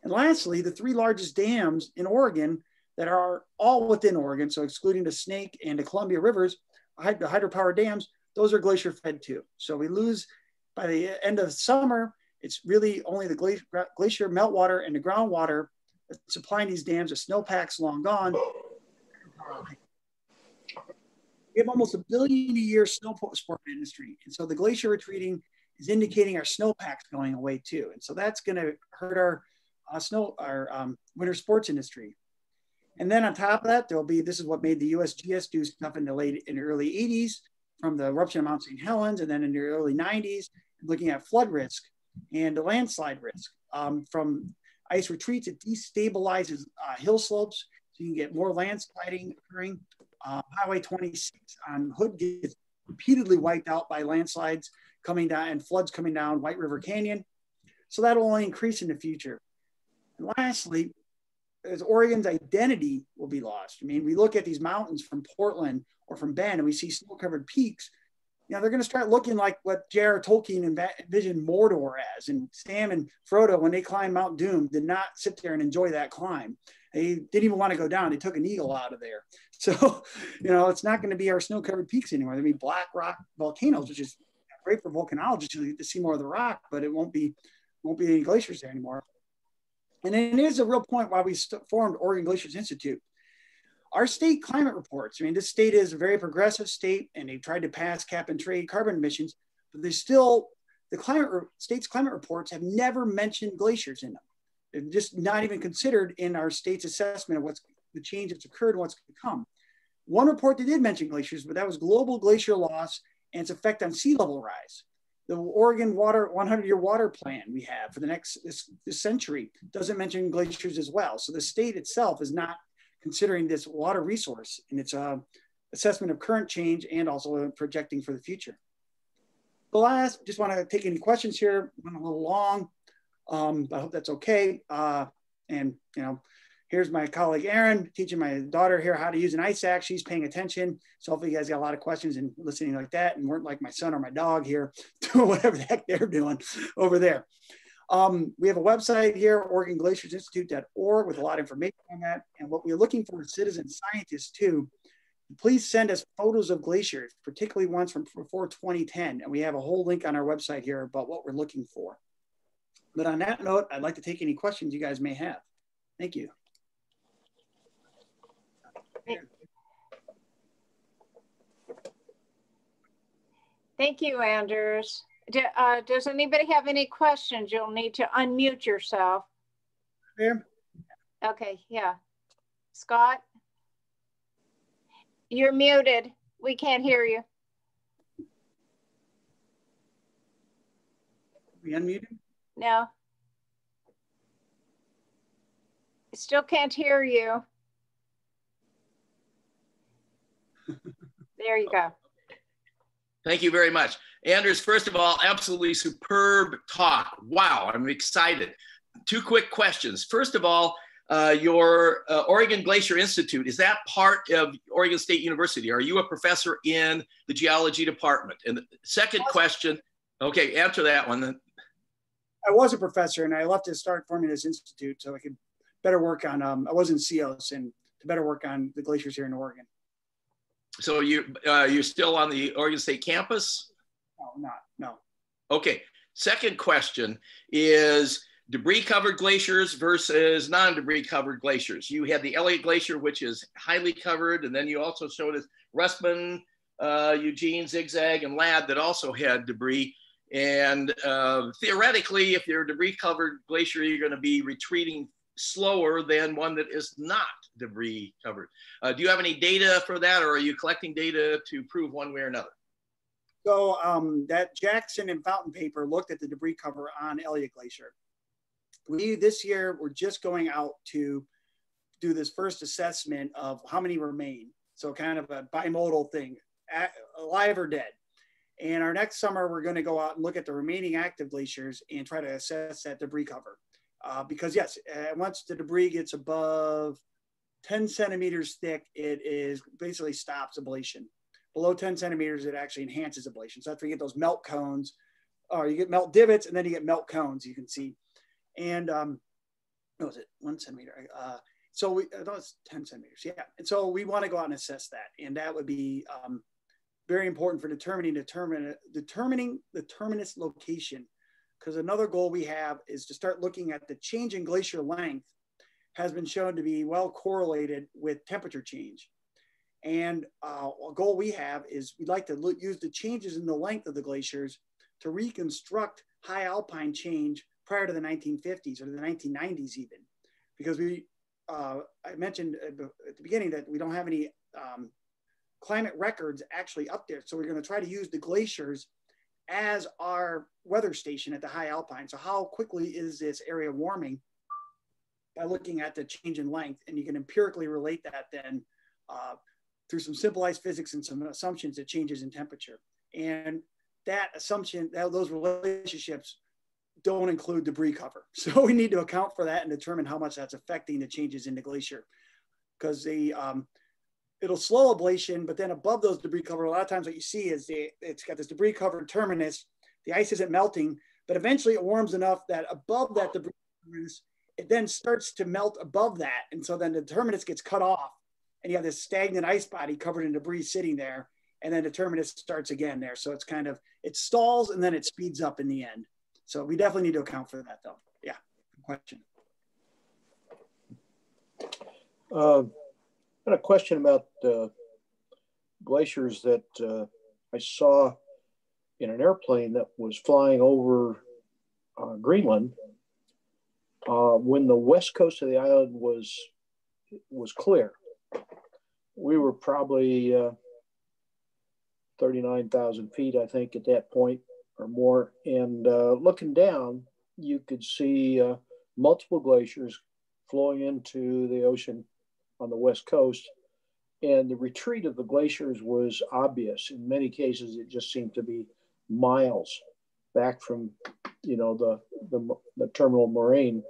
And lastly, the 3 largest dams in Oregon that are all within Oregon, so excluding the Snake and the Columbia rivers, the hydropower dams, those are glacier fed too. So we lose, by the end of summer, it's really only the glacier meltwater and the groundwater supplying these dams. The snowpack's long gone. We have almost $1 billion a year snow sport industry. And so the glacier retreating is indicating our snowpack's going away too. And so that's going to hurt our winter sports industry. And then on top of that, there'll be, this is what made the USGS do stuff in the early 80s from the eruption of Mount St. Helens, and then in the early 90s, looking at flood risk and the landslide risk. From ice retreats, it destabilizes hill slopes, so you can get more landsliding occurring. Highway 26 on Hood gets repeatedly wiped out by landslides coming down and floods coming down White River Canyon. So that'll only increase in the future. And lastly, as Oregon's identity will be lost. I mean, we look at these mountains from Portland or from Bend and we see snow-covered peaks. You know, they're going to start looking like what J.R. Tolkien envisioned Mordor as. And Sam and Frodo, when they climbed Mount Doom, did not sit there and enjoy that climb. They didn't even want to go down. They took an eagle out of there. So, you know, it's not going to be our snow-covered peaks anymore. There'll be black rock volcanoes, which is great for volcanologists to see more of the rock, but it won't be any glaciers there anymore. And it is a real point why we formed Oregon Glaciers Institute. Our state climate reports, I mean, this state is a very progressive state and they've tried to pass cap and trade carbon emissions, but there's still, state's climate reports have never mentioned glaciers in them. They're just not even considered in our state's assessment of what's the change that's occurred and what's to come. One report that did mention glaciers, but that was global glacier loss and its effect on sea level rise. The Oregon 100-year water plan we have for the next this century doesn't mention glaciers as well. So the state itself is not considering this water resource in its assessment of current change and also projecting for the future. The last, just want to take any questions here. Went a little long, but I hope that's okay. And you know, here's my colleague Erin teaching my daughter here how to use an ice axe. She's paying attention. So hopefully you guys got a lot of questions and listening like that and weren't like my son or my dog here doing whatever the heck they're doing over there. We have a website here, OregonGlaciersInstitute.org, with a lot of information on that. And what we're looking for is citizen scientists too. Please send us photos of glaciers, particularly ones from before 2010. And we have a whole link on our website here about what we're looking for. But on that note, I'd like to take any questions you guys may have. Thank you. Thank you, Anders. Does anybody have any questions? You'll need to unmute yourself. Yeah. Okay, yeah. Scott? You're muted. We can't hear you. We unmuted? No. Still can't hear you. There you go. Thank you very much. Anders, first of all, absolutely superb talk. Wow, I'm excited. Two quick questions. First of all, your Oregon Glacier Institute, is that part of Oregon State University? Are you a professor in the geology department? And the second question, okay, answer that one. I was a professor and I left to start forming this institute so I could better work on, I was in CEOS and to better work on the glaciers here in Oregon. So you're still on the Oregon State campus? No, no. Okay, second question is debris-covered glaciers versus non-debris covered glaciers. You had the Elliott Glacier, which is highly covered, and then you also showed us Rustman, Eugene, Zigzag, and Ladd that also had debris. And theoretically, if you're a debris-covered glacier, you're going to be retreating slower than one that is not debris covered. Do you have any data for that, or are you collecting data to prove one way or another? So that Jackson and Fountain paper looked at the debris cover on Elliott Glacier. We, this year, we're just going out to do this first assessment of how many remain. So kind of a bimodal thing, alive or dead. And our next summer, we're going to go out and look at the remaining active glaciers and try to assess that debris cover. Because yes, once the debris gets above 10 centimeters thick, it is basically stops ablation. Below 10 centimeters, it actually enhances ablation. So that's where you get those melt cones, or you get melt divots, and then you get melt cones, you can see. And what was it, 1 centimeter? So we, I thought it's 10 centimeters, yeah. And so we want to go out and assess that. And that would be very important for determining the terminus location. Because another goal we have is to start looking at the change in glacier length has been shown to be well correlated with temperature change. And a goal we have is we'd like to use the changes in the length of the glaciers to reconstruct high alpine change prior to the 1950s or the 1990s even. Because I mentioned at the beginning that we don't have any climate records actually up there. So we're going to try to use the glaciers as our weather station at the high alpine. So how quickly is this area warming by looking at the change in length? And you can empirically relate that then through some simplified physics and some assumptions that changes in temperature. And that assumption, those relationships don't include debris cover. So we need to account for that and determine how much that's affecting the changes in the glacier. Because it'll slow ablation, but then above those debris cover, a lot of times what you see is it's got this debris covered terminus, the ice isn't melting, but eventually it warms enough that above that debris terminus, it then starts to melt above that. And so then the terminus gets cut off and you have this stagnant ice body covered in debris sitting there. And then the terminus starts again there. So it's kind of, it stalls and then it speeds up in the end. So we definitely need to account for that though. Yeah, good question. I had a question about glaciers that I saw in an airplane that was flying over Greenland when the west coast of the island was clear. We were probably 39,000 feet, I think, at that point or more. And looking down, you could see multiple glaciers flowing into the ocean on the west coast. And the retreat of the glaciers was obvious. In many cases, it just seemed to be miles back from, you know, the terminal moraine.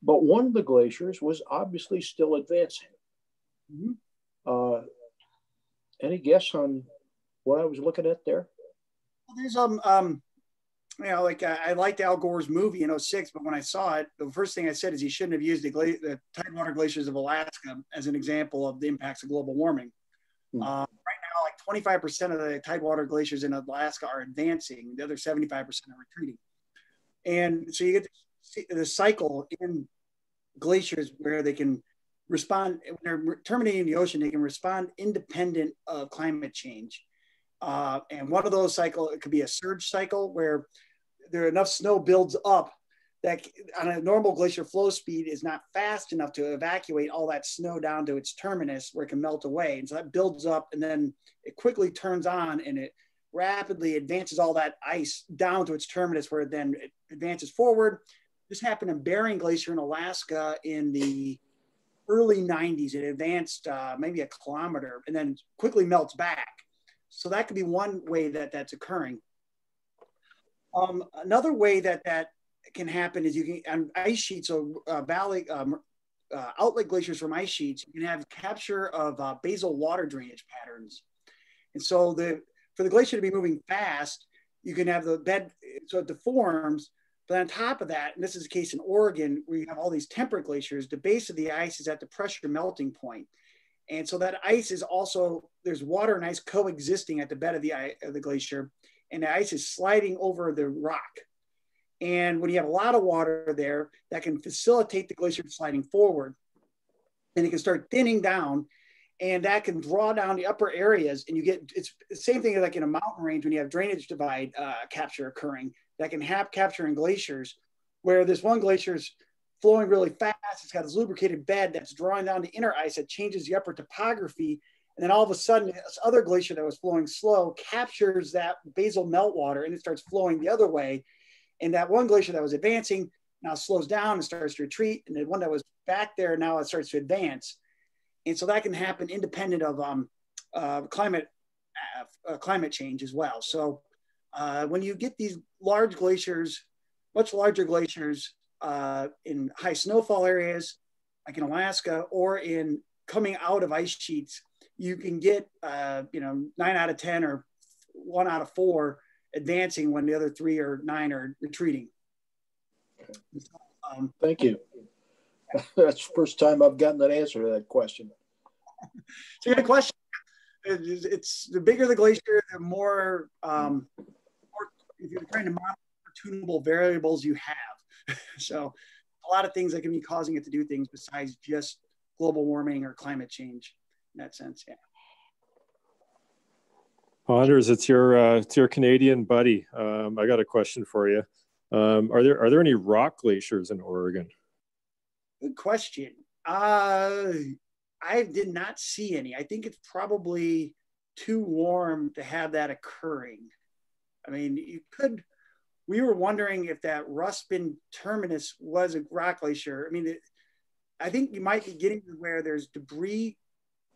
But one of the glaciers was obviously still advancing. Mm-hmm. Any guess on what I was looking at there? There's you know, like I liked Al Gore's movie in '06, but when I saw it, the first thing I said is he shouldn't have used the tidewater glaciers of Alaska as an example of the impacts of global warming. Right now, like 25% of the tidewater glaciers in Alaska are advancing. The other 75% are retreating. And so you get the cycle in glaciers where they can respond, when they're terminating the ocean, they can respond independent of climate change. And one of those cycles, it could be a surge cycle where there enough snow builds up that on a normal glacier flow speed is not fast enough to evacuate all that snow down to its terminus where it can melt away. And so that builds up and then it quickly turns on and it rapidly advances all that ice down to its terminus where then it advances forward. This happened in Bering Glacier in Alaska in the early 90s. It advanced maybe a kilometer and then quickly melts back. So that could be one way that that's occurring. Another way that that can happen is you can, on ice sheets or valley, outlet glaciers from ice sheets, you can have capture of basal water drainage patterns. And so for the glacier to be moving fast, you can have the bed, so it deforms, but on top of that, and this is the case in Oregon, where you have all these temperate glaciers, the base of the ice is at the pressure melting point. And so that ice is also, there's water and ice coexisting at the bed of the glacier, and the ice is sliding over the rock. And when you have a lot of water there, that can facilitate the glacier sliding forward. And it can start thinning down, and that can draw down the upper areas. And you get, it's the same thing like in a mountain range when you have drainage divide capture occurring, that can have capture in glaciers, where this one glacier is flowing really fast. It's got this lubricated bed that's drawing down the inner ice that changes the upper topography. And then all of a sudden, this other glacier that was flowing slow captures that basal meltwater and it starts flowing the other way. And that one glacier that was advancing now slows down and starts to retreat. And the one that was back there, now it starts to advance. And so that can happen independent of climate change as well. So when you get these large glaciers, much larger glaciers in high snowfall areas, like in Alaska, or in coming out of ice sheets, you can get 9 out of 10 or 1 out of 4 advancing when the other 3 or 9 are retreating. Thank you. That's the first time I've gotten an answer to that question. It's a good question. It's the bigger the glacier, the more, if you're trying to model tunable variables you have. So a lot of things that can be causing it to do things besides just global warming or climate change in that sense. Yeah. Anders, it's your Canadian buddy. I got a question for you. Are there any rock glaciers in Oregon? Good question. I did not see any. I think it's probably too warm to have that occurring. I mean, we were wondering if that Ruspin terminus was a rock glacier. I mean, I think you might be getting to where there's debris.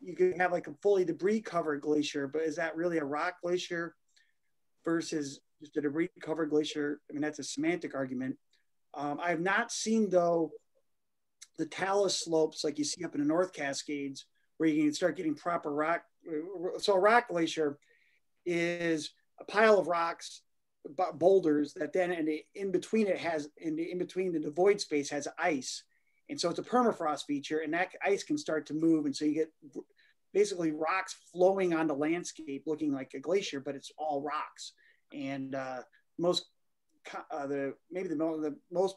You could have like a fully debris covered glacier, but is that really a rock glacier versus just a debris covered glacier? I mean, that's a semantic argument. I have not seen though the talus slopes like you see up in the North Cascades where you can start getting proper rock. So a rock glacier is a pile of rocks, boulders that then in between the void space has ice. And so it's a permafrost feature, and that ice can start to move. And so you get basically rocks flowing on the landscape looking like a glacier, but it's all rocks. And most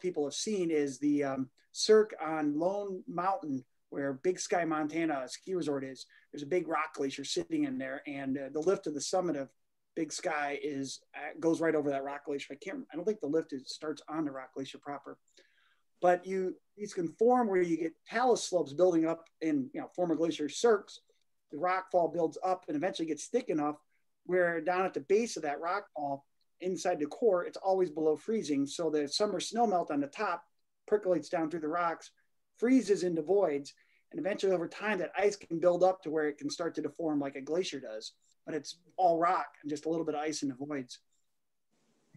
people have seen is the Cirque on Lone Mountain, where Big Sky, Montana ski resort is. There's a big rock glacier sitting in there, and the lift to the summit of Big Sky goes right over that rock glacier. I don't think the lift starts on the rock glacier proper. But these can form where you get talus slopes building up in former glacier cirques. The rock fall builds up and eventually gets thick enough where down at the base of that rock fall, inside the core, it's always below freezing. So the summer snow melt on the top percolates down through the rocks, freezes into voids, and eventually over time that ice can build up to where it can start to deform like a glacier does. But it's all rock and just a little bit of ice in the voids.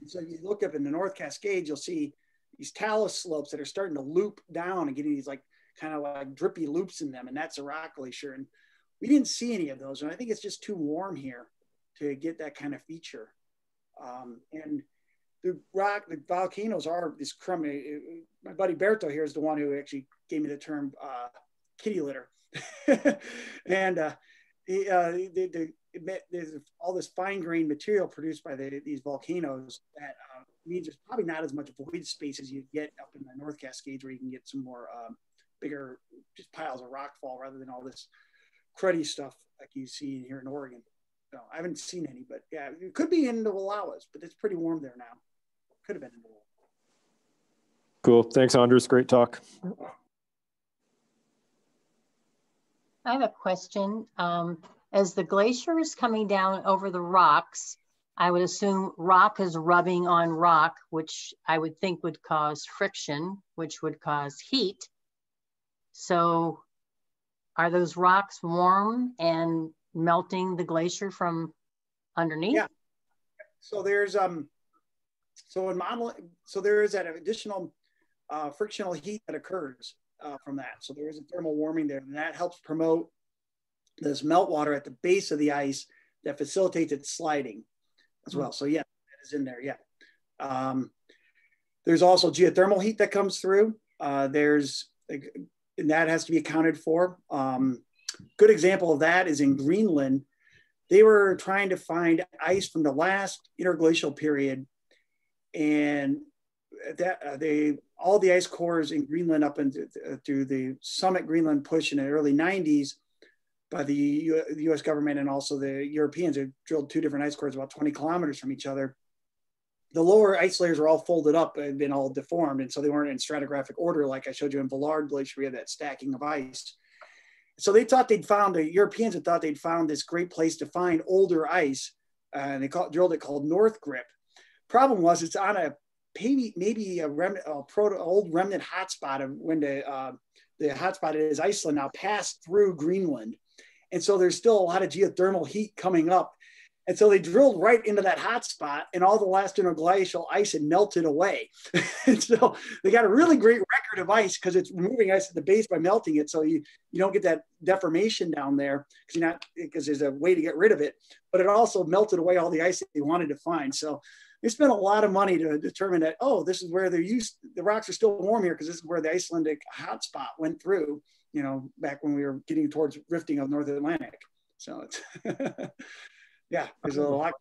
And so you look up in the North Cascades, you'll see these talus slopes that are starting to loop down and getting these kind of like drippy loops in them. And that's a rock glacier. And we didn't see any of those. And I think it's just too warm here to get that kind of feature. And the volcanoes are this crummy. My buddy Berto here is the one who actually gave me the term kitty litter. And there's all this fine grained material produced by these volcanoes that means there's probably not as much void space as you get up in the North Cascades, where you can get some more bigger just piles of rock fall rather than all this cruddy stuff like you see here in Oregon. So I haven't seen any, but yeah, it could be in the Wallowas, but it's pretty warm there now. Could have been in the Wallowas. Cool. Thanks, Anders. Great talk. I have a question. As the glacier is coming down over the rocks, I would assume rock is rubbing on rock, which I would think would cause friction, which would cause heat. So are those rocks warm and melting the glacier from underneath? Yeah. So there's so in modeling, so there is that additional frictional heat that occurs from that. So there is a thermal warming there, and that helps promote this meltwater at the base of the ice that facilitates its sliding as well. So yeah, that is in there. Yeah. There's also geothermal heat that comes through. And that has to be accounted for. Good example of that is in Greenland. They were trying to find ice from the last interglacial period, and that all the ice cores in Greenland up into through the Summit Greenland push in the early 90s by the U.S. government and also the Europeans. They drilled 2 different ice cores about 20 kilometers from each other. The lower ice layers were all folded up and been all deformed, and so they weren't in stratigraphic order like I showed you in Villard Glacier. We had that stacking of ice. So they thought they'd found, the Europeans had thought they'd found this great place to find older ice, and they drilled it called North Grip. Problem was it's on a maybe a old remnant hotspot of when the hotspot is Iceland now passed through Greenland. And so there's still a lot of geothermal heat coming up. And so they drilled right into that hotspot, and all the last interglacial ice had melted away. And so they got a really great record of ice because it's removing ice at the base by melting it. So you don't get that deformation down there because there's a way to get rid of it. But it also melted away all the ice that they wanted to find. So they spent a lot of money to determine that, oh, this is where the rocks are still warm here because this is where the Icelandic hotspot went through, back when we were getting towards rifting of North Atlantic. So it's yeah, there's a lot.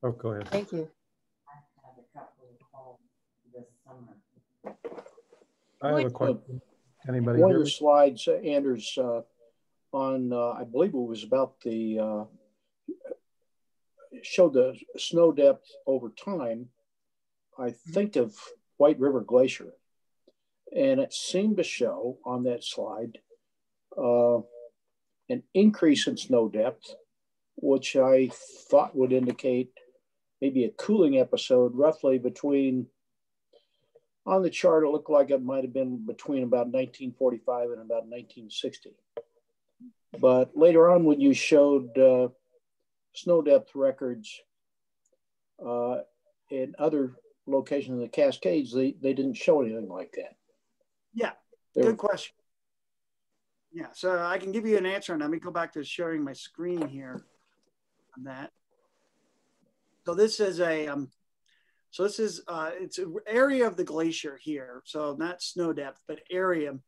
Oh, go ahead. Thank you. I have a question. Anybody? One of your slides, Anders, on I believe it was about showed the snow depth over time. I think of White River Glacier, and it seemed to show on that slide an increase in snow depth, which I thought would indicate maybe a cooling episode roughly between, on the chart, it looked like it might have been between about 1945 and about 1960. But later on, when you showed snow depth records in other locations in the Cascades, they didn't show anything like that. Yeah, good question. Yeah, so I can give you an answer, and let me go back to sharing my screen here on that. So this is it's an area of the glacier here. So not snow depth, but area.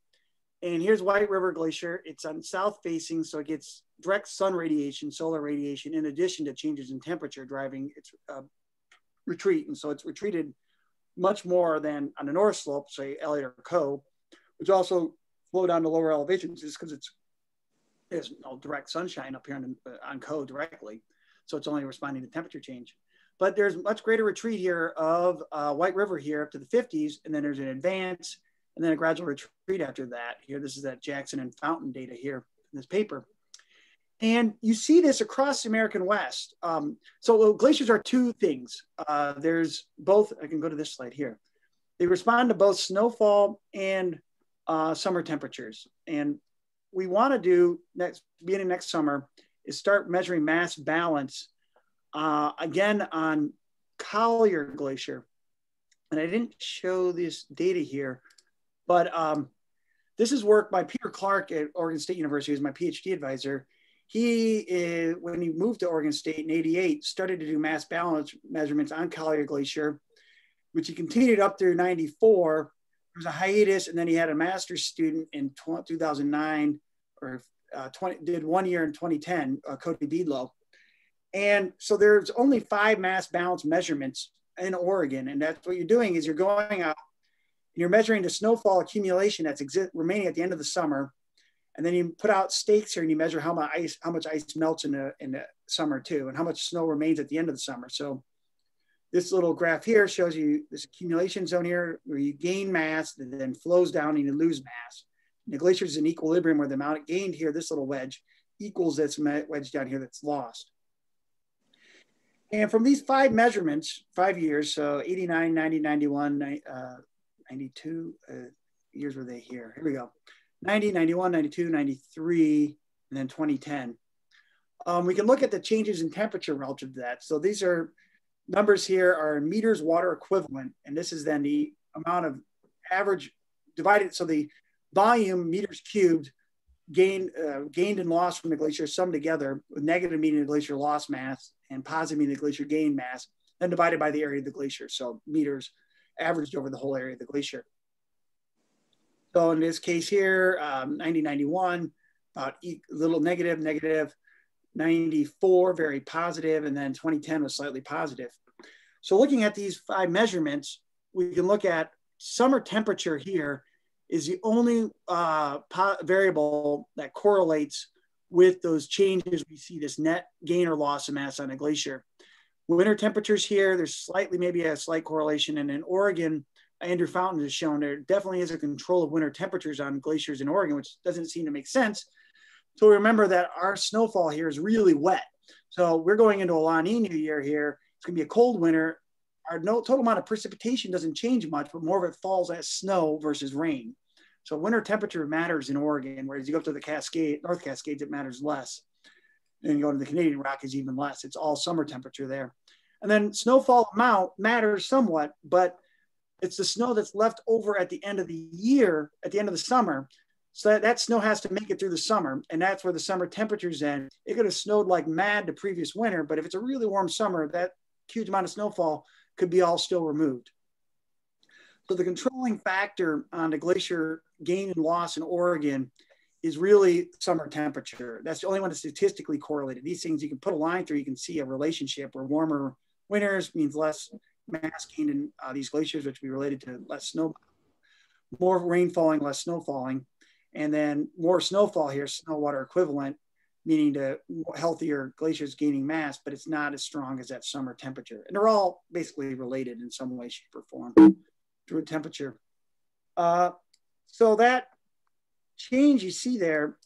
And here's White River Glacier. It's on south facing, so it gets direct sun radiation, solar radiation, in addition to changes in temperature driving its retreat. And so it's retreated much more than on the north slope, say Elliott or Coe, which also flow down to lower elevations just because there's no direct sunshine up here on Coe directly. So it's only responding to temperature change. But there's much greater retreat here of White River here up to the 50s, and then there's an advance, and then a gradual retreat after that. Here, this is that Jackson and Fountain data here in this paper. And you see this across the American West. So glaciers are 2 things. There's both, I can go to this slide here. They respond to both snowfall and summer temperatures. And we want to do beginning next summer is start measuring mass balance again on Collier Glacier. And I didn't show this data here, but this is work by Peter Clark at Oregon State University, who's my PhD advisor. He, when he moved to Oregon State in '88, started to do mass balance measurements on Collier Glacier, which he continued up through '94. There was a hiatus, and then he had a master's student in 2009, or did 1 year in 2010, Cody Beadlow. And so there's only 5 mass balance measurements in Oregon. And that's what you're doing is you're going out and you're measuring the snowfall accumulation that's remaining at the end of the summer. And then you put out stakes here and you measure how much ice melts in the summer too, and how much snow remains at the end of the summer. So this little graph here shows you this accumulation zone here where you gain mass and then flows down and you lose mass. And the glacier is in equilibrium where the amount gained here, this little wedge, equals this wedge down here that's lost. And from these 5 measurements, 5 years, so 89, 90, 91, 92 years were they here? Here we go. 90, 91, 92, 93, and then 2010. We can look at the changes in temperature relative to that. So these are numbers here are meters water equivalent, and this is then the amount of average divided. So the volume meters cubed gained and lost from the glacier summed together, with negative meaning the glacier lost mass and positive meaning the glacier gained mass, then divided by the area of the glacier. So meters averaged over the whole area of the glacier. So in this case here, 90-91, about little negative, 94, very positive, and then 2010 was slightly positive. So looking at these 5 measurements, we can look at summer temperature here is the only variable that correlates with those changes. We see this net gain or loss of mass on a glacier. Winter temperatures here, there's slightly, maybe a slight correlation. And in Oregon, Andrew Fountain has shown there definitely is a control of winter temperatures on glaciers in Oregon, which doesn't seem to make sense. So remember that our snowfall here is really wet. So we're going into a La Nina year here. It's gonna be a cold winter. Our total amount of precipitation doesn't change much, but more of it falls as snow versus rain. So winter temperature matters in Oregon, whereas you go up to the North Cascades, it matters less. And you go to the Canadian Rockies, even less. It's all summer temperature there. And then snowfall amount matters somewhat, but it's the snow that's left over at the end of the year, at the end of the summer. So that snow has to make it through the summer, and that's where the summer temperatures end. It could have snowed like mad the previous winter, but if it's a really warm summer, that huge amount of snowfall could be all still removed. So the controlling factor on the glacier gain and loss in Oregon is really summer temperature. That's the only one that's statistically correlated. These things you can put a line through, you can see a relationship where warmer winters means less mass gain in these glaciers, which would be related to less snow, more rain falling, less snow falling. And then more snowfall here, snow water equivalent, meaning the healthier glaciers gaining mass, but it's not as strong as that summer temperature. And they're all basically related in some way, shape, or form through temperature. So that change you see there,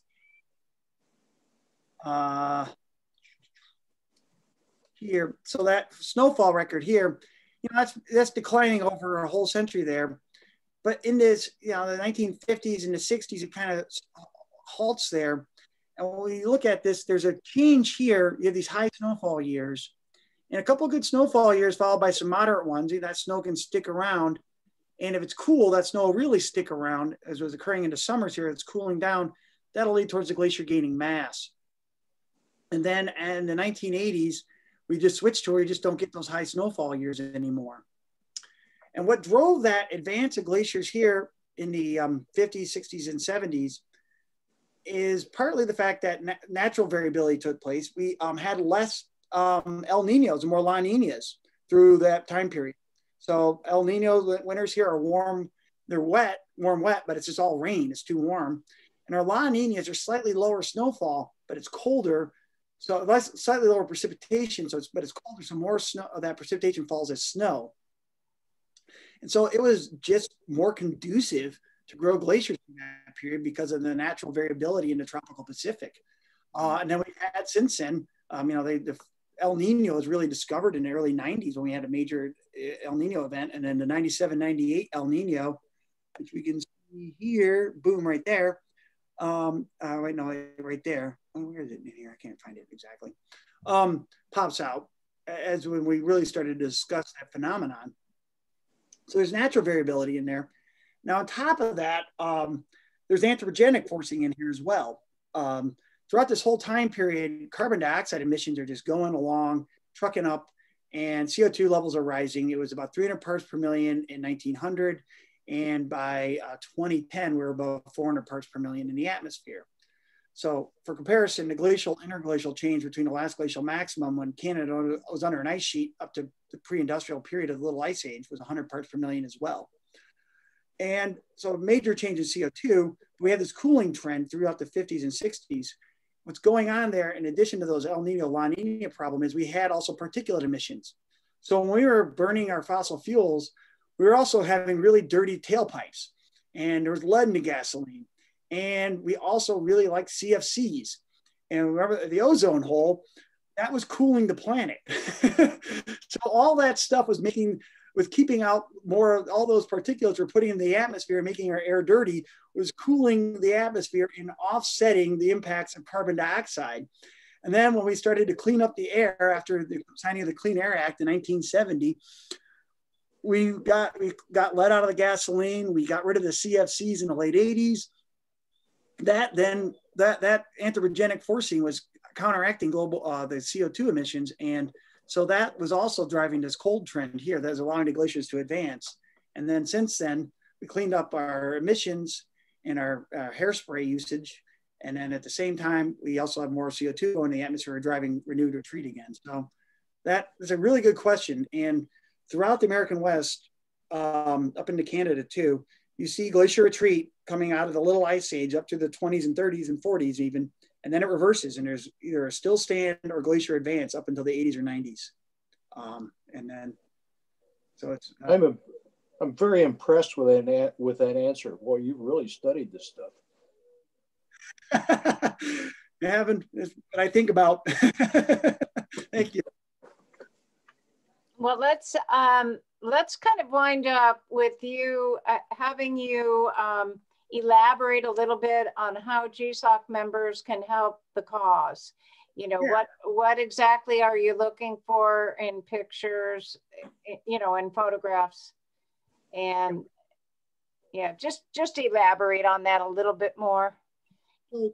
here, so that snowfall record here, you know, that's declining over a whole century there. But in this, you know, the 1950s and the 60s, it kind of halts there. And when you look at this, there's a change here. You have these high snowfall years and a couple of good snowfall years followed by some moderate ones. That snow can stick around. And if it's cool, that snow will really stick around, as was occurring in the summers here. It's cooling down. That'll lead towards the glacier gaining mass. And then in the 1980s, we just switched to where you just don't get those high snowfall years anymore. And what drove that advance of glaciers here in the 50s, 60s, and 70s is partly the fact that natural variability took place. We had less El Ninos and more La Ninas through that time period. So El Nino winters here are warm, they're wet, warm, wet, but it's just all rain, it's too warm. And our La Ninas are slightly lower snowfall, but it's colder. So slightly lower precipitation, but it's colder, so more snow, that precipitation falls as snow. And so it was just more conducive to grow glaciers in that period because of the natural variability in the tropical Pacific. And then we've had since then, you know, the El Nino was really discovered in the early 90s when we had a major El Nino event. And then the 97, 98 El Nino, which we can see here, boom, right there. Right there. Oh, where is it in here? I can't find it exactly. Pops out as when we really started to discuss that phenomenon. So there's natural variability in there. Now, on top of that, there's anthropogenic forcing in here as well. Throughout this whole time period, carbon dioxide emissions are just going along, trucking up, and CO2 levels are rising. It was about 300 parts per million in 1900. And by 2010, we were about 400 parts per million in the atmosphere. So for comparison, the glacial interglacial change between the last glacial maximum when Canada was under an ice sheet up to the pre-industrial period of the Little Ice Age was 100 parts per million as well. And so major change in CO2, we had this cooling trend throughout the 50s and 60s. what's going on there, in addition to those El Nino, La Nina problem, is we had also particulate emissions. So when we were burning our fossil fuels, we were also having really dirty tailpipes, and there was lead in the gasoline. And we also really liked CFCs. And remember the ozone hole, that was cooling the planet. So all that stuff was keeping out more of all those particulates we're putting in the atmosphere, making our air dirty, was cooling the atmosphere and offsetting the impacts of carbon dioxide. And then when we started to clean up the air after the signing of the Clean Air Act in 1970, we got lead out of the gasoline. We got rid of the CFCs in the late 80s. That anthropogenic forcing was counteracting the CO2 emissions. And so that was also driving this cold trend here that is allowing the glaciers to advance. And then since then, we cleaned up our emissions and our hairspray usage. And then at the same time, we also have more CO2 in the atmosphere driving renewed retreat again. So that is a really good question. And throughout the American West, up into Canada too, you see glacier retreat coming out of the little ice age up to the 20s and 30s and 40s even. And then it reverses, and there's either a still stand or glacier advance up until the 80s or 90s. And then, so it's. I'm very impressed with that answer. Boy, you've really studied this stuff. I haven't, but I think about. Thank you. Well, let's kind of wind up with you having you elaborate a little bit on how GSOC members can help the cause. You know, yeah. What exactly are you looking for in pictures, you know, in photographs? And yeah, just elaborate on that a little bit more.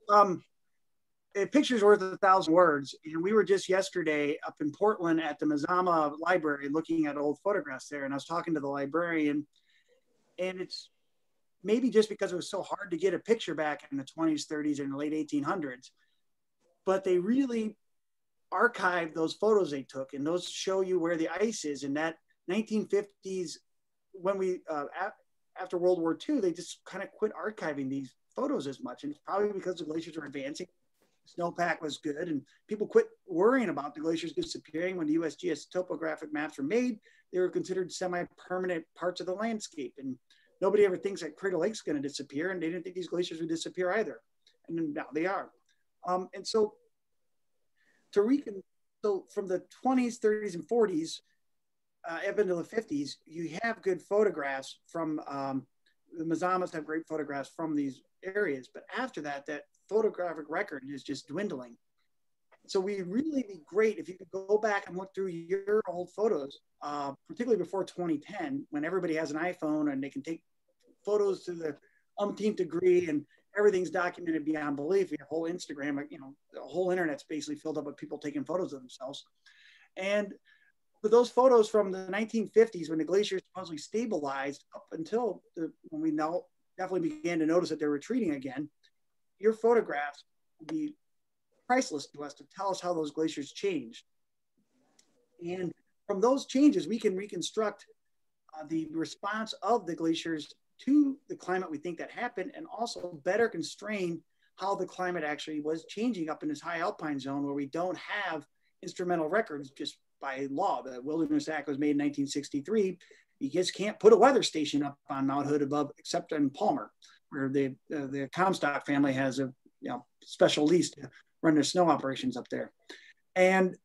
A picture's worth 1,000 words. And we were just yesterday up in Portland at the Mazama Library looking at old photographs there. And I was talking to the librarian, and it's maybe just because it was so hard to get a picture back in the 20s, 30s, and the late 1800s, but they really archived those photos they took, and those show you where the ice is. In that 1950s, when we, after World War II, they just kind of quit archiving these photos as much. And it's probably because the glaciers were advancing. Snowpack was good, and people quit worrying about the glaciers disappearing. When the USGS topographic maps were made, they were considered semi-permanent parts of the landscape. And nobody ever thinks that Crater Lake's going to disappear, and they didn't think these glaciers would disappear either. And now they are. And so so from the 20s, 30s, and 40s, up into the 50s, you have good photographs from, the Mazamas have great photographs from these areas. But after that, that photographic record is just dwindling. So we'd really be great if you could go back and look through your old photos, particularly before 2010, when everybody has an iPhone and they can take photos to the umpteenth degree and everything's documented beyond belief. We have whole Instagram, you know, the whole internet's basically filled up with people taking photos of themselves. And with those photos from the 1950s, when the glaciers supposedly stabilized up until when we now definitely began to notice that they're retreating again, your photographs would be priceless to us to tell us how those glaciers changed. And from those changes, we can reconstruct the response of the glaciers to the climate we think that happened, and also better constrain how the climate actually was changing up in this high alpine zone where we don't have instrumental records just by law. The Wilderness Act was made in 1963. You just can't put a weather station up on Mount Hood above, except in Palmer, where the Comstock family has a special lease to run their snow operations up there. And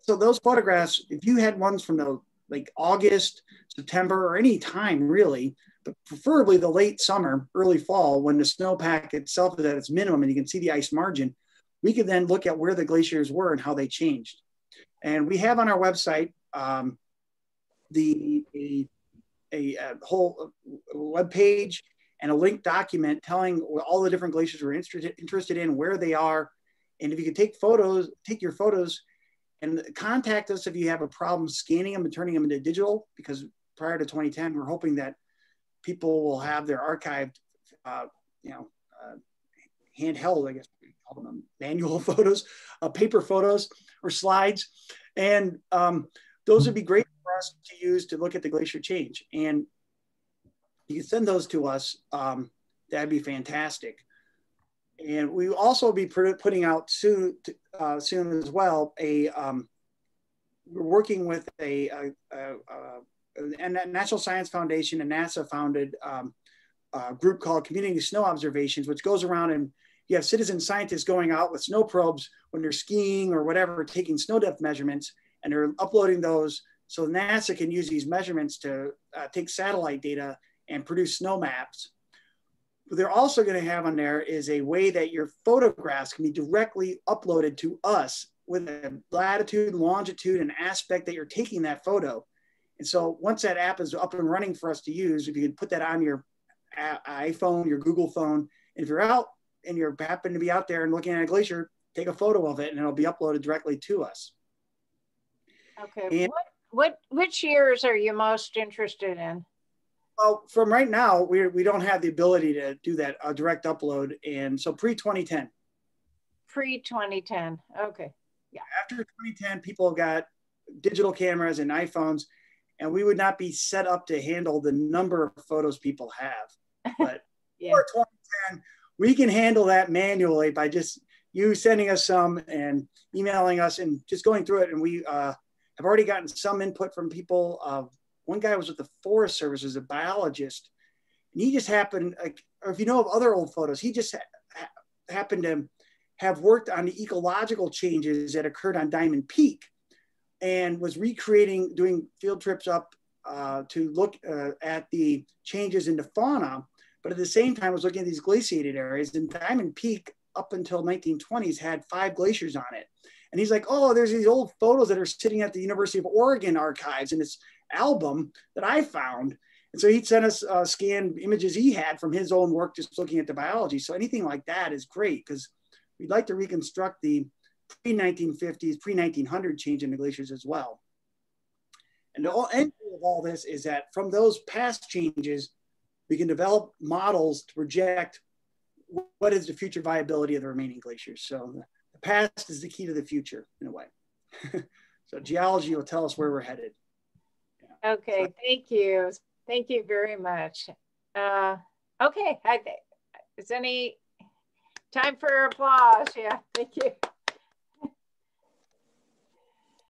so those photographs, if you had ones from the like August, September, or any time really, but preferably the late summer, early fall, when the snowpack itself is at its minimum and you can see the ice margin, we could then look at where the glaciers were and how they changed. And we have on our website a whole web page and a linked document telling all the different glaciers we're interested in, where they are. And if you could take your photos and contact us if you have a problem scanning them and turning them into digital, because prior to 2010, we're hoping that people will have their archived, handheld, I guess we call them manual photos, paper photos or slides. And those would be great for us to use to look at the glacier change. And you can send those to us. That'd be fantastic. And we will also be putting out soon as well we're working with a National Science Foundation and NASA founded group called Community Snow Observations, which goes around and you have citizen scientists going out with snow probes when they're skiing or whatever, taking snow depth measurements, and they're uploading those so NASA can use these measurements to take satellite data and produce snow maps. What they're also going to have on there is a way that your photographs can be directly uploaded to us with a latitude, longitude, and aspect that you're taking that photo. And so once that app is up and running for us to use, if you can put that on your iPhone, your Google phone, and if you're out and you happen to be out there and looking at a glacier, take a photo of it and it'll be uploaded directly to us. Okay, and which years are you most interested in? Well, from right now, we don't have the ability to do that direct upload. And so pre-2010. Pre-2010, okay. Yeah. After 2010, people got digital cameras and iPhones, and we would not be set up to handle the number of photos people have. But yeah. Before 2010, we can handle that manually by just you sending us some and emailing us and just going through it. And we have already gotten some input from people. One guy was with the Forest Service as a biologist, and he just happened, or if you know of other old photos, he just happened to have worked on the ecological changes that occurred on Diamond Peak and was recreating, doing field trips up to look at the changes in the fauna, but at the same time was looking at these glaciated areas. And Diamond Peak up until 1920s had 5 glaciers on it. And he's like, oh, there's these old photos that are sitting at the University of Oregon archives in this album that I found. And so he'd send us scanned images he had from his own work, just looking at the biology. So anything like that is great because we'd like to reconstruct the pre-1950s, pre-1900 change in the glaciers as well. And the end of all this is that from those past changes, we can develop models to project what is the future viability of the remaining glaciers. So the past is the key to the future in a way. So geology will tell us where we're headed. Yeah. Okay, so, thank you. Thank you very much. Okay, is any time for applause? Yeah, thank you.